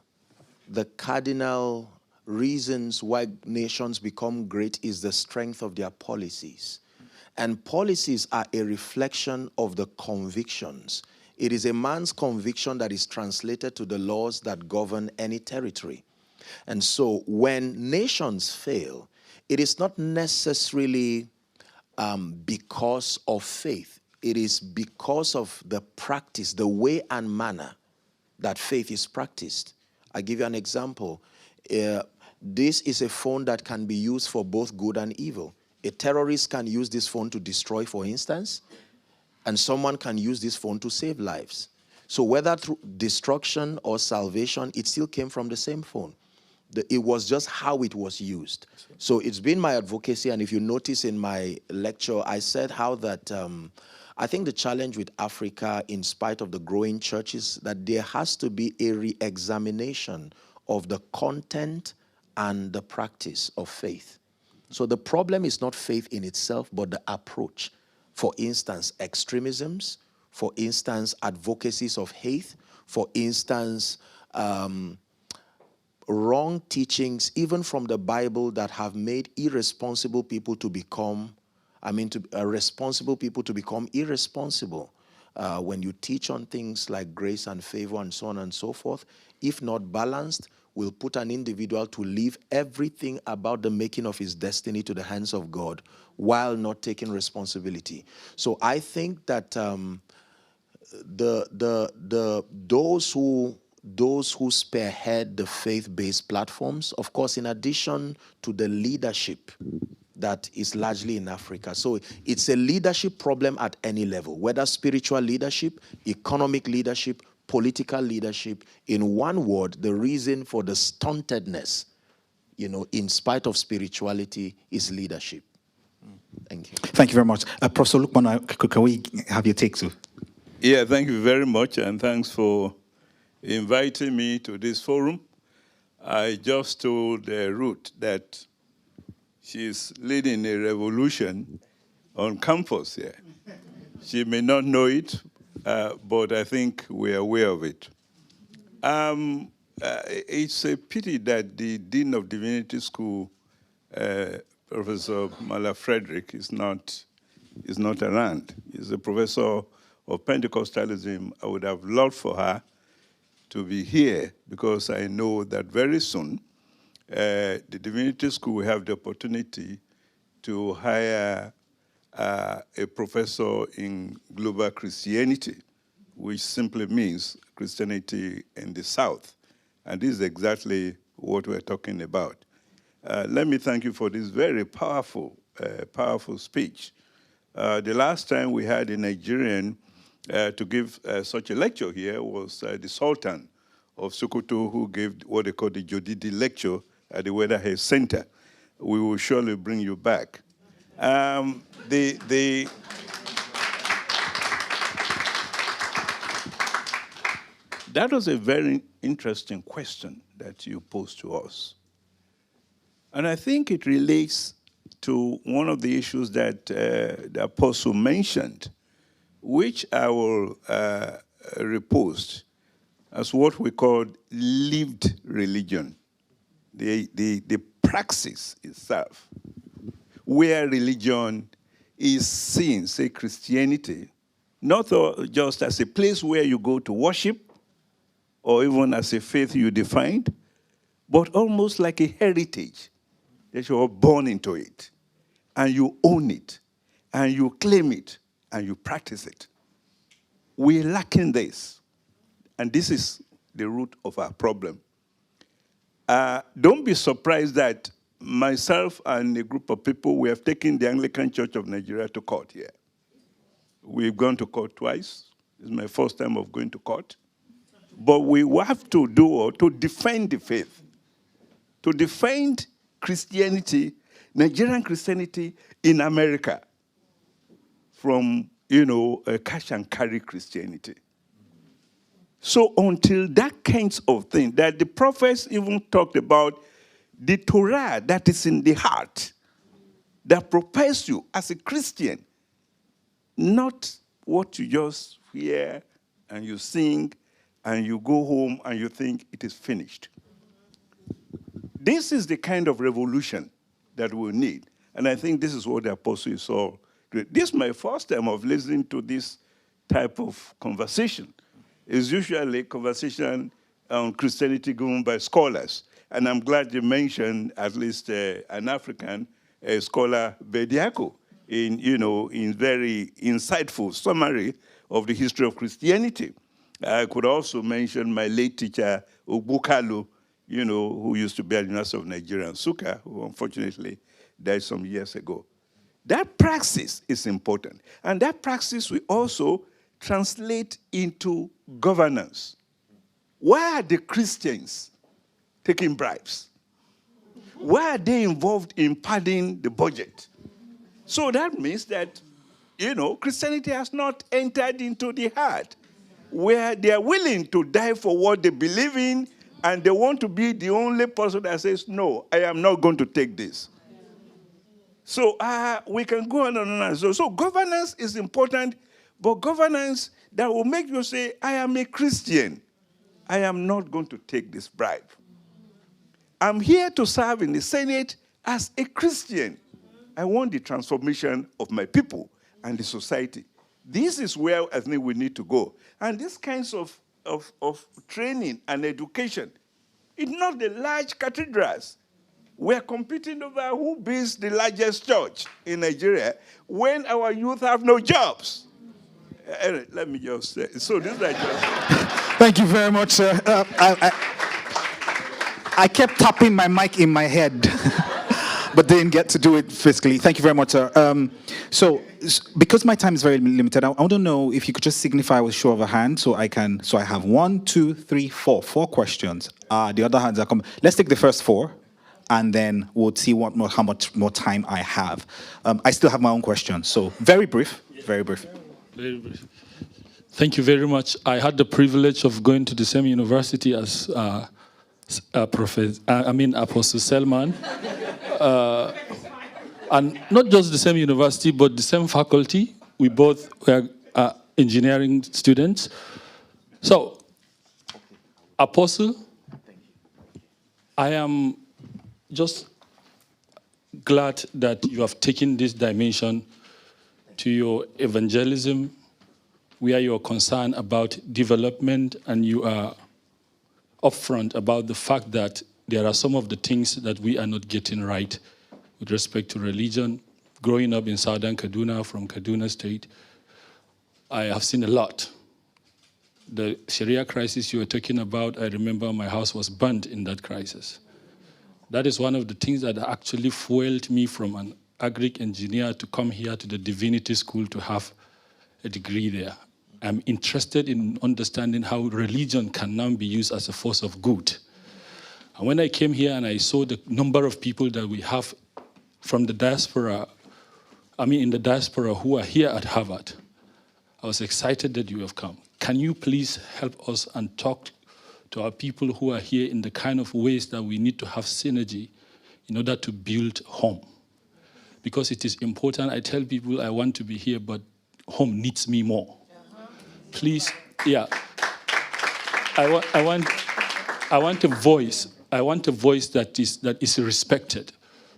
reasons why nations become great is the strength of their policies. And policies are a reflection of the convictions. It is a man's conviction that is translated to the laws that govern any territory. And so when nations fail, it is not necessarily because of faith. It is because of the practice, the way and manner that faith is practiced. I give you an example. This is a phone that can be used for both good and evil. A terrorist can use this phone to destroy, for instance, and someone can use this phone to save lives. So whether through destruction or salvation, it still came from the same phone. It was just how it was used. So it's been my advocacy, and if you notice in my lecture, I said how that I think the challenge with Africa, in spite of the growing churches, that there has to be a re-examination of the content and the practice of faith. So the problem is not faith in itself, but the approach. For instance, extremisms. For instance, advocacies of hate. For instance, wrong teachings, even from the Bible, that have made irresponsible people to become, responsible people to become irresponsible. When you teach on things like grace and favor and so on and so forth, if not balanced, will put an individual to leave everything about the making of his destiny to the hands of God while not taking responsibility. So I think that those who spearhead the faith-based platforms, of course, in addition to the leadership that is largely in Africa. So it's a leadership problem at any level, whether spiritual leadership, economic leadership, political leadership. In one word, the reason for the stuntedness, in spite of spirituality, is leadership. Thank you. Thank you very much. Professor Lukman, can we have your take, too? Yeah, thank you very much, and thanks for inviting me to this forum. I just told Ruth that she's leading a revolution on campus here. She may not know it, but I think we're aware of it. It's a pity that the Dean of Divinity School, Professor Mala Frederick, is not around. He's a professor of Pentecostalism. I would have loved for her to be here, because I know that very soon the Divinity School will have the opportunity to hire a professor in global Christianity, which simply means Christianity in the South. And this is exactly what we're talking about. Let me thank you for this very powerful powerful speech. The last time we had a Nigerian to give such a lecture here was the Sultan of Sokoto, who gave what they call the Jodidi lecture at the Weatherhead Center. We will surely bring you back. That was a very interesting question that you posed to us. And I think it relates to one of the issues that the apostle mentioned, which I will repost as what we call lived religion, the praxis itself, where religion is seen, say Christianity, not just as a place where you go to worship, or even as a faith you defined, but almost like a heritage that you are born into it, and you own it, and you claim it, and you practice it. We're lacking this, and this is the root of our problem. Don't be surprised that myself and a group of people, we have taken the Anglican Church of Nigeria to court here. We've gone to court twice. This is my first time of going to court. But we have to to defend the faith, to defend Christianity, Nigerian Christianity in America from, cash and carry Christianity. So until that kind of thing, that the prophets even talked about the Torah that is in the heart, that prepares you as a Christian, not what you just hear and you sing and you go home and you think it is finished. This is the kind of revolution that we need. And I think this is what the apostle saw. This is my first time of listening to this type of conversation. It's usually a conversation on Christianity given by scholars. And I'm glad you mentioned at least an African scholar, Bediako, in very insightful summary of the history of Christianity. I could also mention my late teacher, Ogbukalu, who used to be at the University of Nigeria, Nsukka, who unfortunately died some years ago. That praxis is important. And that praxis will also translate into governance. Why are the Christians taking bribes? Why are they involved in padding the budget? So that means that, Christianity has not entered into the heart, where they are willing to die for what they believe in, and they want to be the only person that says, no, I am not going to take this. So we can go on and on. So governance is important, but governance that will make you say, I am a Christian. I am not going to take this bribe. I'm here to serve in the Senate as a Christian. I want the transformation of my people and the society. This is where I think we need to go. And these kinds of training and education, it's not the large cathedrals. We're competing over who builds the largest church in Nigeria when our youth have no jobs. Let me just say, so this is just... Thank you very much, sir. I kept tapping my mic in my head, but didn't get to do it physically. Thank you very much, sir. So because my time is very limited, I want to know if you could just signify with show of a hand, so I have 1, 2, 3, 4 questions. The other hands are coming. Let's take the first 4, and then we'll see how much more time I have. I still have my own questions, so very brief, very brief. Very brief. Thank you very much. I had the privilege of going to the same university as Apostle Selman. And not just the same university, but the same faculty. We both were engineering students. So, Apostle, I am just glad that you have taken this dimension to your evangelism, where you are concerned about development and you are upfront about the fact that there are some of the things that we are not getting right with respect to religion. Growing up in southern Kaduna, from Kaduna State, I have seen a lot. The Sharia crisis you were talking about, I remember my house was burnt in that crisis. That is one of the things that actually fueled me from agric engineer to come here to the divinity school to have a degree there. I'm interested in understanding how religion can now be used as a force of good. And when I came here and I saw the number of people that we have from the diaspora, in the diaspora who are here at Harvard, I was excited that you have come. Can you please help us and talk to our people who are here in the kind of ways that we need to have synergy in order to build home? Because it is important. I tell people I want to be here, but home needs me more. Please, yeah. I want a voice. I want a voice that is respected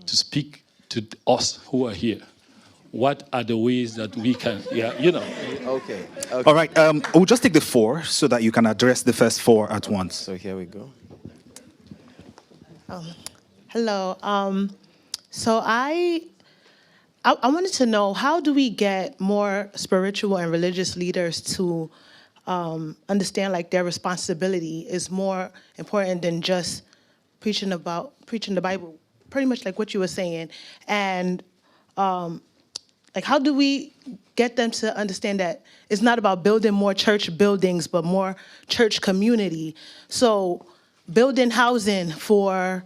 to speak to us who are here. What are the ways that we can, Okay. All right, we'll just take the 4 so that you can address the first 4 at once. So here we go. Hello. So I wanted to know, how do we get more spiritual and religious leaders to understand like their responsibility is more important than just preaching the Bible, pretty much like what you were saying, and like how do we get them to understand that it's not about building more church buildings, but more church community? So building housing for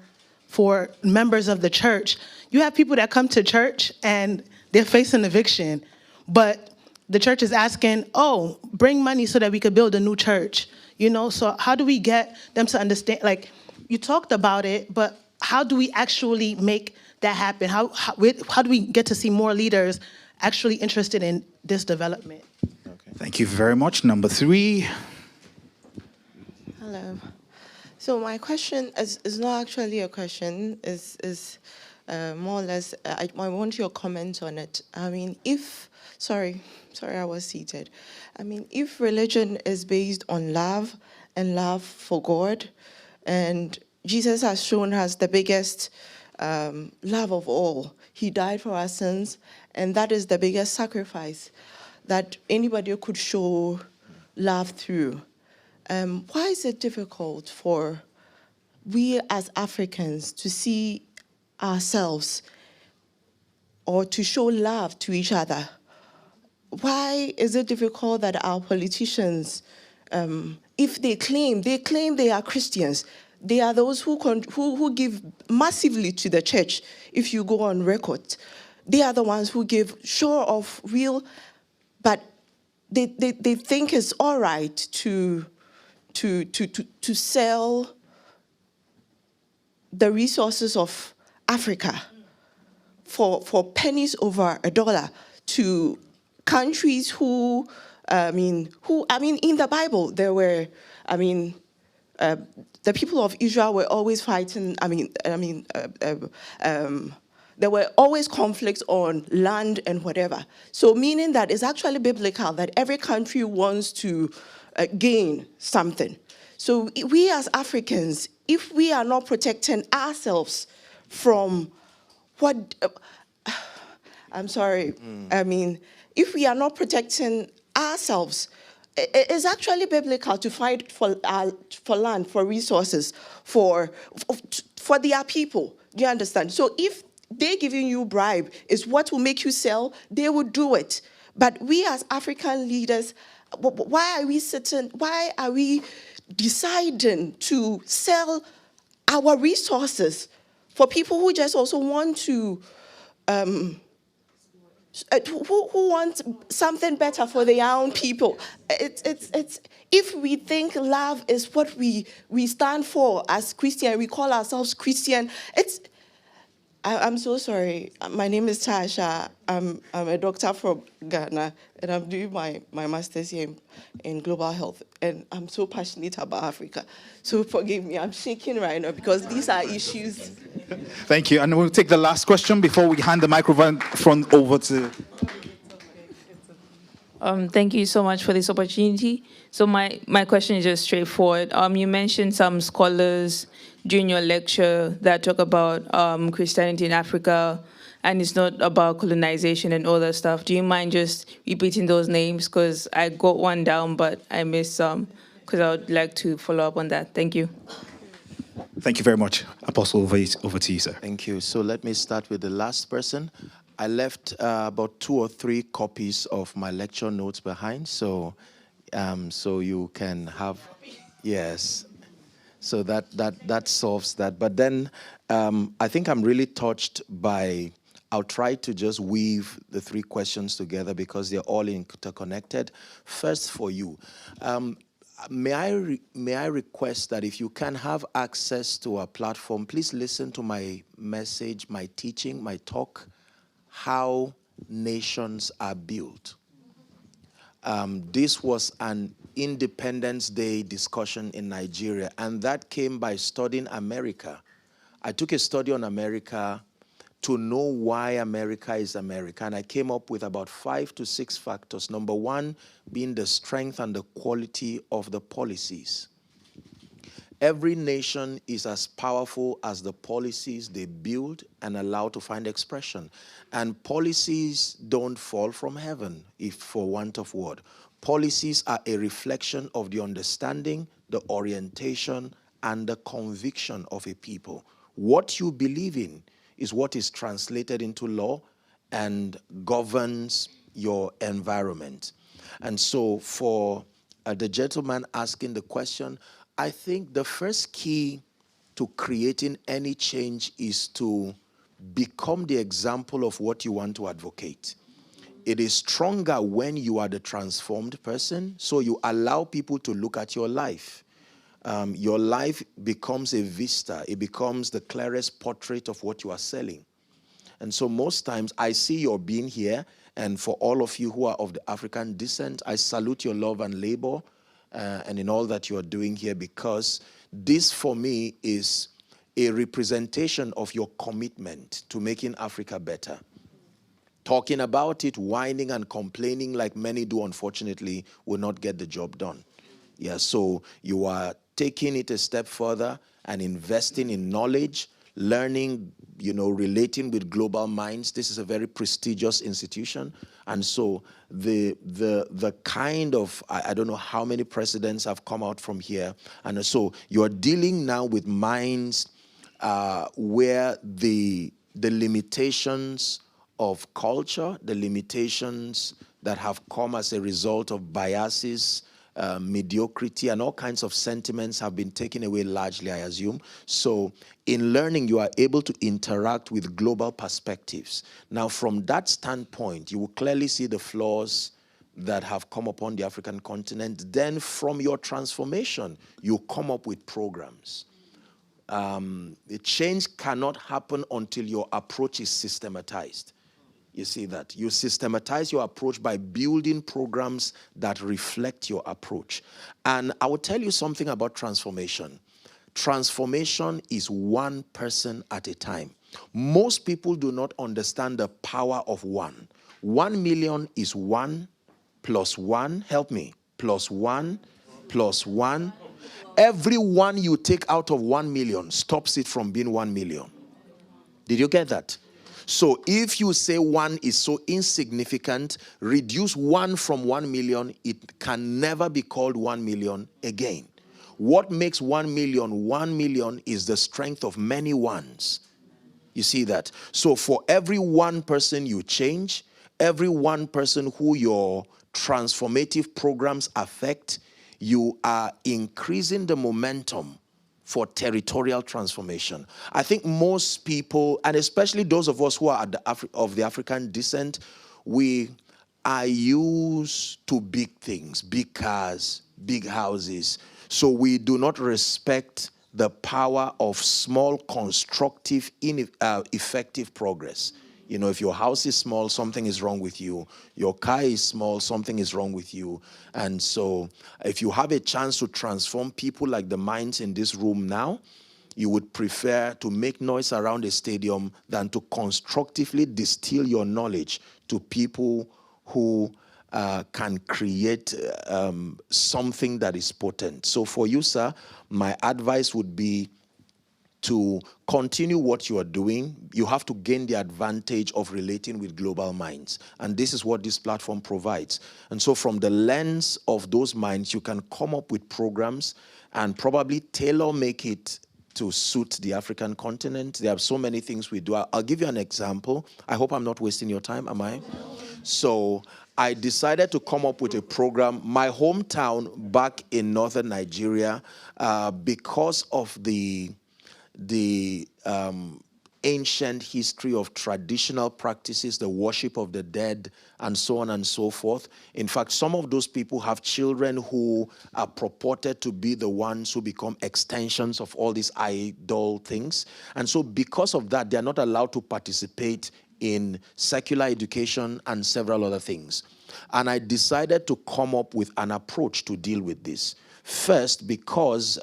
members of the church. You have people that come to church and they're facing eviction, but the church is asking, oh, bring money so that we could build a new church. So how do we get them to understand? Like, you talked about it, but how do we actually make that happen? How do we get to see more leaders actually interested in this development? Okay. Thank you very much. Number 3. Hello. So my question is not actually a question. Is more or less. I want your comment on it. Sorry, I was seated. If religion is based on love and love for God, and Jesus has shown us the biggest love of all. He died for our sins, and that is the biggest sacrifice that anybody could show love through. Why is it difficult for we as Africans to see ourselves or to show love to each other? Why is it difficult that our politicians, if they claim they are Christians, they are those who give massively to the church? If you go on record, they are the ones who give sure of real, but they think it's all right to sell the resources of Africa for pennies over $1 to countries who in the Bible there were, the people of Israel were always fighting. There were always conflicts on land and whatever. So meaning that it's actually biblical that every country wants to gain something. So we as Africans, if we are not protecting ourselves from what, if we are not protecting ourselves, it's actually biblical to fight for land, for resources, for their people. Do you understand? So if they're giving you bribe is what will make you sell, they will do it. But we as African leaders, why are we deciding to sell our resources for people who just also want to, who want something better for their own people? It's if we think love is what we stand for as Christian, we call ourselves Christian. I'm so sorry. My name is Tasha. I'm a doctor from Ghana, and I'm doing my master's here in global health. And I'm so passionate about Africa. So forgive me, I'm shaking right now because these are issues. Thank you. And we'll take the last question before we hand the microphone over to... Thank you so much for this opportunity. So my question is just straightforward. You mentioned some scholars during your lecture that talk about Christianity in Africa, and it's not about colonization and all that stuff. Do you mind just repeating those names? Because I got one down, but I missed some, because I would like to follow up on that. Thank you. Thank you very much. Apostle, over to you, sir. Thank you. So let me start with the last person. I left about 2 or 3 copies of my lecture notes behind, so so you can have, yes. So that solves that. But then I think I'm really touched by, I'll try to just weave the 3 questions together because they're all interconnected. First, for you, may I request that if you can have access to our platform, please listen to my message, my teaching, my talk, how nations are built. This was an Independence Day discussion in Nigeria, and that came by studying America. I took a study on America to know why America is America, and I came up with about 5 to 6 factors. Number 1 being the strength and the quality of the policies. Every nation is as powerful as the policies they build and allow to find expression. And policies don't fall from heaven, if for want of word. Policies are a reflection of the understanding, the orientation, and the conviction of a people. What you believe in is what is translated into law and governs your environment. And so for the gentleman asking the question, I think the first key to creating any change is to become the example of what you want to advocate. It is stronger when you are the transformed person, so you allow people to look at your life. Your life becomes a vista. It becomes the clearest portrait of what you are selling. And so most times I see your being here, and for all of you who are of the African descent, I salute your love and labor and in all that you are doing here, because this for me is a representation of your commitment to making Africa better. Talking about it, whining and complaining like many do, unfortunately, will not get the job done. Yeah, so you are taking it a step further and investing in knowledge, learning, relating with global minds. This is a very prestigious institution. And so the kind of, I don't know how many presidents have come out from here. And so you're dealing now with minds where the limitations of culture, the limitations that have come as a result of biases, mediocrity, and all kinds of sentiments have been taken away largely, I assume. So in learning, you are able to interact with global perspectives. Now, from that standpoint, you will clearly see the flaws that have come upon the African continent. Then from your transformation, you come up with programs. The change cannot happen until your approach is systematized. You see that? You systematize your approach by building programs that reflect your approach. And I will tell you something about transformation. Transformation is one person at a time. Most people do not understand the power of one. 1 million is 1 plus 1, help me, plus 1 plus 1. Every 1 you take out of 1 million stops it from being 1 million. Did you get that? So if you say 1 is so insignificant, reduce 1 from 1 million, it can never be called 1 million again. What makes 1 million is the strength of many ones. You see that? So for every 1 person you change, every 1 person who your transformative programs affect, you are increasing the momentum for territorial transformation. I think most people, and especially those of us who are of the African descent, we are used to big things, big cars, big houses. So we do not respect the power of small, constructive, effective progress. If your house is small, something is wrong with you. Your car is small, something is wrong with you. And so if you have a chance to transform people like the minds in this room now, you would prefer to make noise around a stadium than to constructively distill your knowledge to people who can create something that is potent. So for you, sir, my advice would be to continue what you are doing. You have to gain the advantage of relating with global minds. And this is what this platform provides. And so from the lens of those minds, you can come up with programs and probably tailor make it to suit the African continent. There are so many things we do. I'll give you an example. I hope I'm not wasting your time, am I? So I decided to come up with a program, my hometown back in northern Nigeria, because of the ancient history of traditional practices, the worship of the dead, and so on and so forth. In fact, some of those people have children who are purported to be the ones who become extensions of all these idol things. And so because of that, they're not allowed to participate in secular education and several other things. And I decided to come up with an approach to deal with this. First, because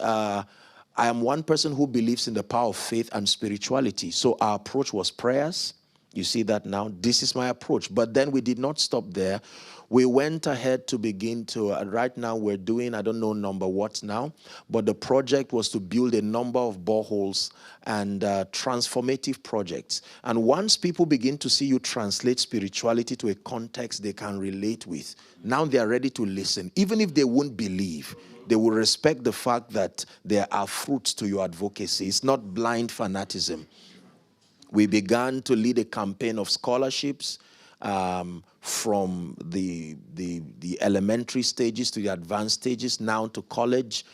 I am one person who believes in the power of faith and spirituality. So our approach was prayers. You see that now? This is my approach. But then we did not stop there. We went ahead to begin to, right now we're doing, I don't know number what now, but the project was to build a number of boreholes and transformative projects. And once people begin to see you translate spirituality to a context they can relate with, now they are ready to listen. Even if they won't believe, they will respect the fact that there are fruits to your advocacy. It's not blind fanaticism. We began to lead a campaign of scholarships from the elementary stages to the advanced stages, now to college.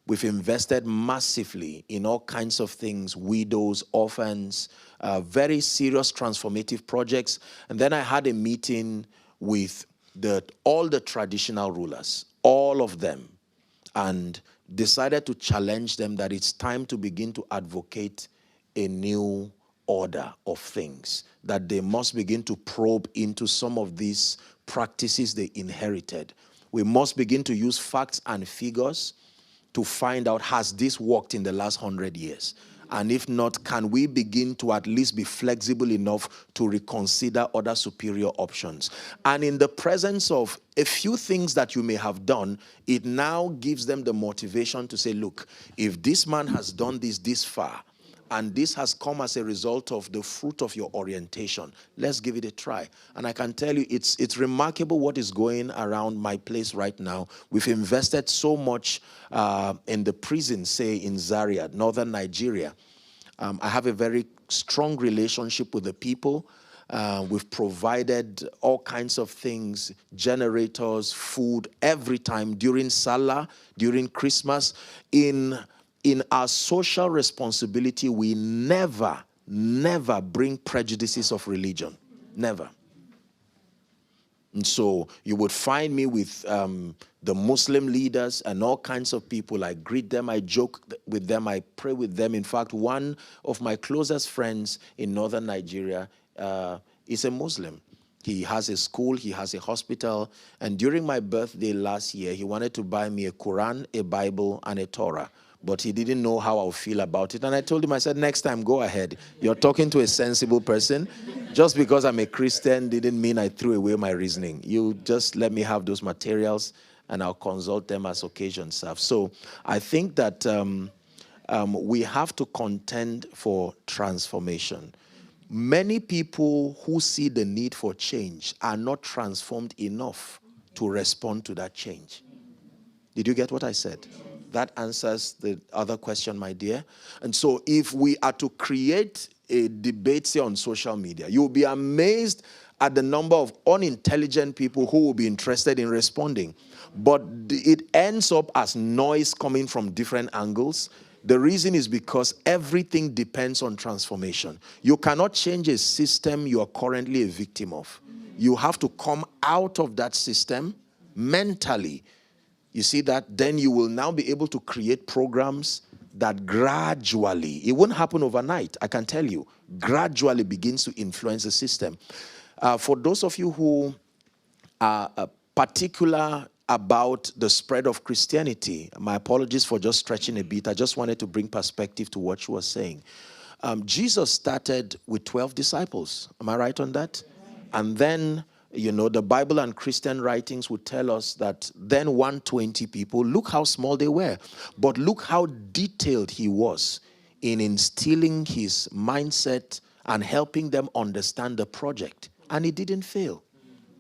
We've invested massively in all kinds of things, widows, orphans, very serious transformative projects. And then I had a meeting with all the traditional rulers, all of them, and decided to challenge them that it's time to begin to advocate a new order of things, that they must begin to probe into some of these practices they inherited. We must begin to use facts and figures to find out, has this worked in the last 100 years? And if not, can we begin to at least be flexible enough to reconsider other superior options? And in the presence of a few things that you may have done, it now gives them the motivation to say, look, if this man has done this far, and this has come as a result of the fruit of your orientation, let's give it a try. And I can tell you, it's remarkable what is going around my place right now. We've invested so much in the prison, say in Zaria, northern Nigeria. I have a very strong relationship with the people. We've provided all kinds of things, generators, food, every time, during Salah, during Christmas. In our social responsibility, we never bring prejudices of religion. Never. And so you would find me with the Muslim leaders and all kinds of people. I greet them, I joke with them, I pray with them. In fact, one of my closest friends in northern Nigeria is a Muslim. He has a school, he has a hospital, and during my birthday last year, he wanted to buy me a Quran, a Bible, and a Torah. But he didn't know how I would feel about it. And I told him, I said, next time, go ahead. You're talking to a sensible person. Just because I'm a Christian didn't mean I threw away my reasoning. You just let me have those materials, and I'll consult them as occasion serves. So I think that we have to contend for transformation. Many people who see the need for change are not transformed enough to respond to that change. Did you get what I said? That answers the other question, my dear. And so if we are to create a debate, say, on social media, you'll be amazed at the number of unintelligent people who will be interested in responding. But it ends up as noise coming from different angles. The reason is because everything depends on transformation. You cannot change a system you are currently a victim of. You have to come out of that system mentally. You see that? Then you will now be able to create programs that gradually, it won't happen overnight, I can tell you, gradually begins to influence the system. For those of you who are particular about the spread of Christianity, my apologies for just stretching a bit. I just wanted to bring perspective to what you were saying. Jesus started with 12 disciples. Am I right on that? And then, you know, the Bible and Christian writings would tell us that then 120 people, look how small they were. But look how detailed he was in instilling his mindset and helping them understand the project. And he didn't fail.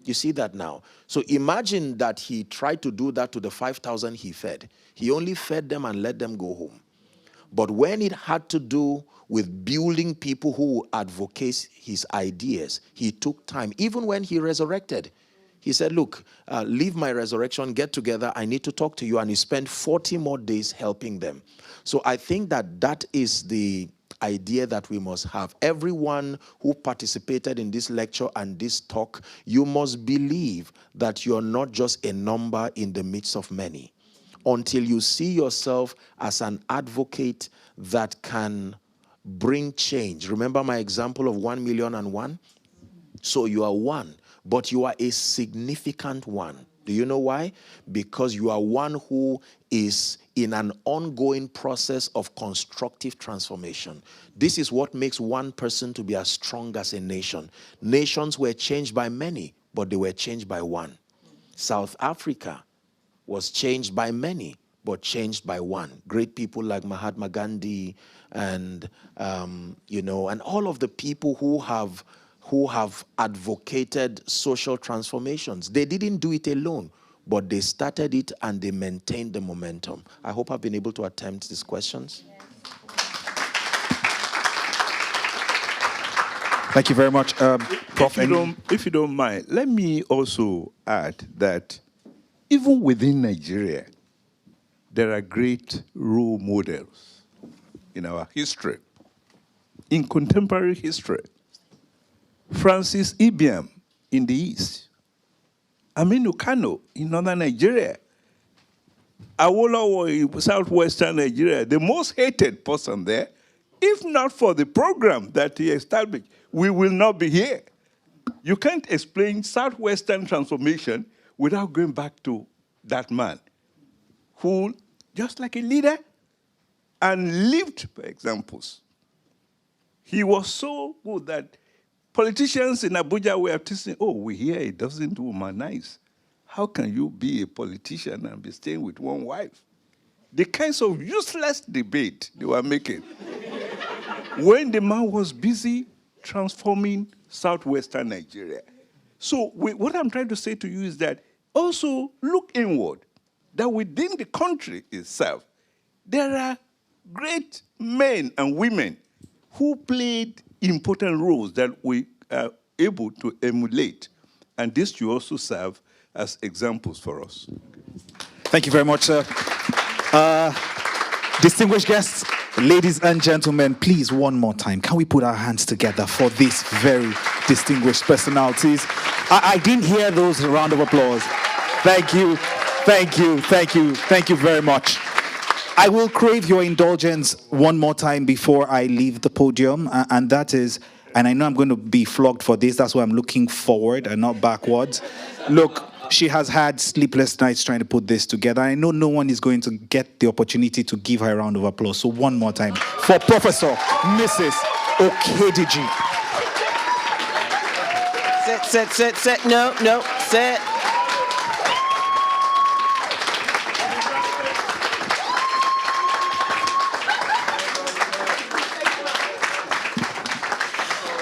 You see that now. So imagine that he tried to do that to the 5,000 he fed. He only fed them and let them go home. But when it had to do with building people who advocate his ideas, he took time. Even when he resurrected, he said, look, leave my resurrection, get together, I need to talk to you. And he spent 40 more days helping them. So I think that that is the idea that we must have. Everyone who participated in this lecture and this talk, you must believe that you're not just a number in the midst of many. Until you see yourself as an advocate that can bring change. Remember my example of 1,000,001? So you are one, but you are a significant one. Do you know why? Because you are one who is in an ongoing process of constructive transformation. This is what makes one person to be as strong as a nation. Nations were changed by many, but they were changed by one. South Africa was changed by many, but changed by one. Great people like Mahatma Gandhi and, and all of the people who have advocated social transformations. They didn't do it alone, but they started it and they maintained the momentum. I hope I've been able to attempt these questions. Thank you very much, Prof. If you don't mind, let me also add that even within Nigeria, there are great role models in our history, in contemporary history. Francis Ibiam in the East, Aminu Kano in northern Nigeria, Awolowo in southwestern Nigeria, the most hated person there. If not for the program that he established, we will not be here. You can't explain southwestern transformation without going back to that man who, just like a leader, and lived by examples. He was so good that politicians in Abuja were saying, oh, we hear it doesn't womanize. How can you be a politician and be staying with one wife? The kinds of useless debate they were making when the man was busy transforming southwestern Nigeria. So what I'm trying to say to you is that also look inward, that within the country itself, there are great men and women who played important roles that we are able to emulate. And this should also serve as examples for us. Thank you very much, sir. Distinguished guests, ladies and gentlemen, please, one more time, can we put our hands together for these very distinguished personalities? I didn't hear those round of applause. Thank you, thank you, thank you, thank you very much. I will crave your indulgence one more time before I leave the podium, and that is, and I know I'm going to be flogged for this, that's why I'm looking forward and not backwards. Look, she has had sleepless nights trying to put this together. I know no one is going to get the opportunity to give her a round of applause. So one more time for Professor Mrs. Okediji. Sit. No, sit.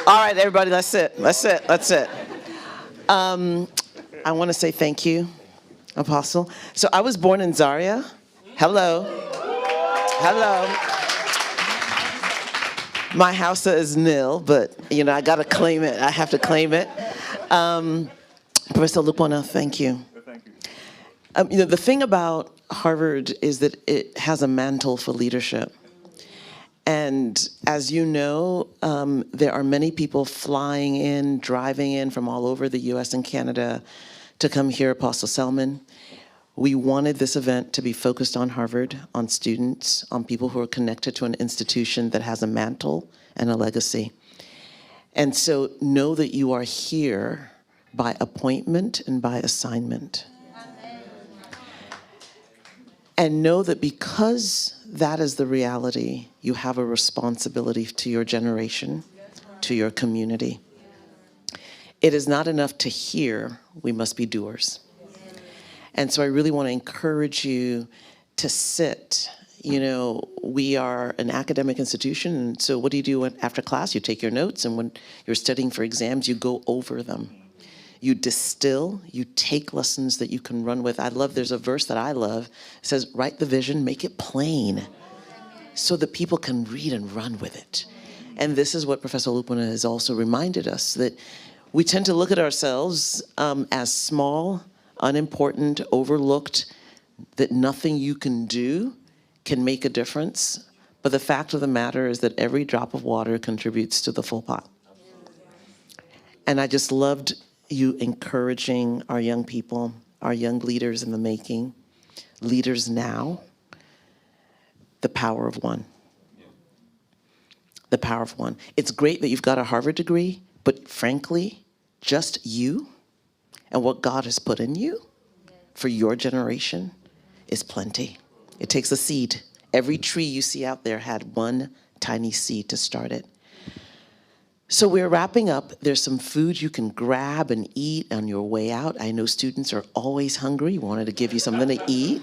All right, everybody, let's sit. I want to say thank you, Apostle. So I was born in Zaria. Hello. My house is nil, but, I got to claim it. I have to claim it. Professor Lupona, thank you. Thank you. The thing about Harvard is that it has a mantle for leadership. And as you know, there are many people flying in, driving in from all over the US and Canada to come hear Apostle Selman. We wanted this event to be focused on Harvard, on students, on people who are connected to an institution that has a mantle and a legacy. And so know that you are here by appointment and by assignment. And know that because that is the reality, you have a responsibility to your generation, to your community. It is not enough to hear, we must be doers. And so I really want to encourage you to sit. We are an academic institution, and so what do you do after class? You take your notes, and when you're studying for exams, you go over them. You distill, you take lessons that you can run with. There's a verse that I love. It says, write the vision, make it plain. so that people can read and run with it. And this is what Professor Lupona has also reminded us, that we tend to look at ourselves as small, unimportant, overlooked, that nothing you can do can make a difference. But the fact of the matter is that every drop of water contributes to the full pot. And I just loved you encouraging our young people, our young leaders in the making, leaders now, the power of one. The power of one. It's great that you've got a Harvard degree, but frankly, just you and what God has put in you for your generation is plenty. It takes a seed. Every tree you see out there had one tiny seed to start it. So we're wrapping up. There's some food you can grab and eat on your way out. I know students are always hungry. We wanted to give you something to eat.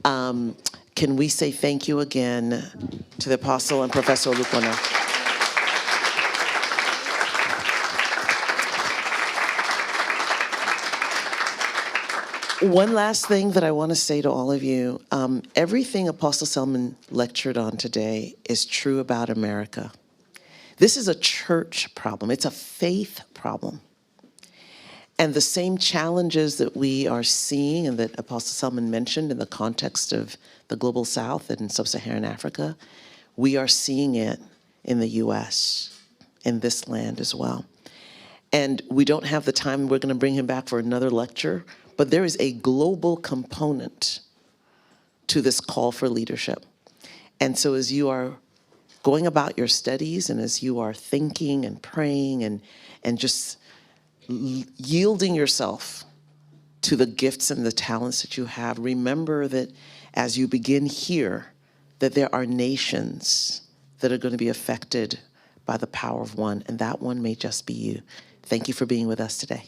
Can we say thank you again to the Apostle and Professor Lupona? One last thing that I want to say to all of you. Everything Apostle Selman lectured on today is true about America. This is a church problem. It's a faith problem. And the same challenges that we are seeing and that Apostle Selman mentioned in the context of the Global South and Sub-Saharan Africa, we are seeing it in the US, in this land as well. And we don't have the time. We're going to bring him back for another lecture. But there is a global component to this call for leadership. And so as you are going about your studies and as you are thinking and praying and just yielding yourself to the gifts and the talents that you have, remember that as you begin here, that there are nations that are going to be affected by the power of one, and that one may just be you. Thank you for being with us today.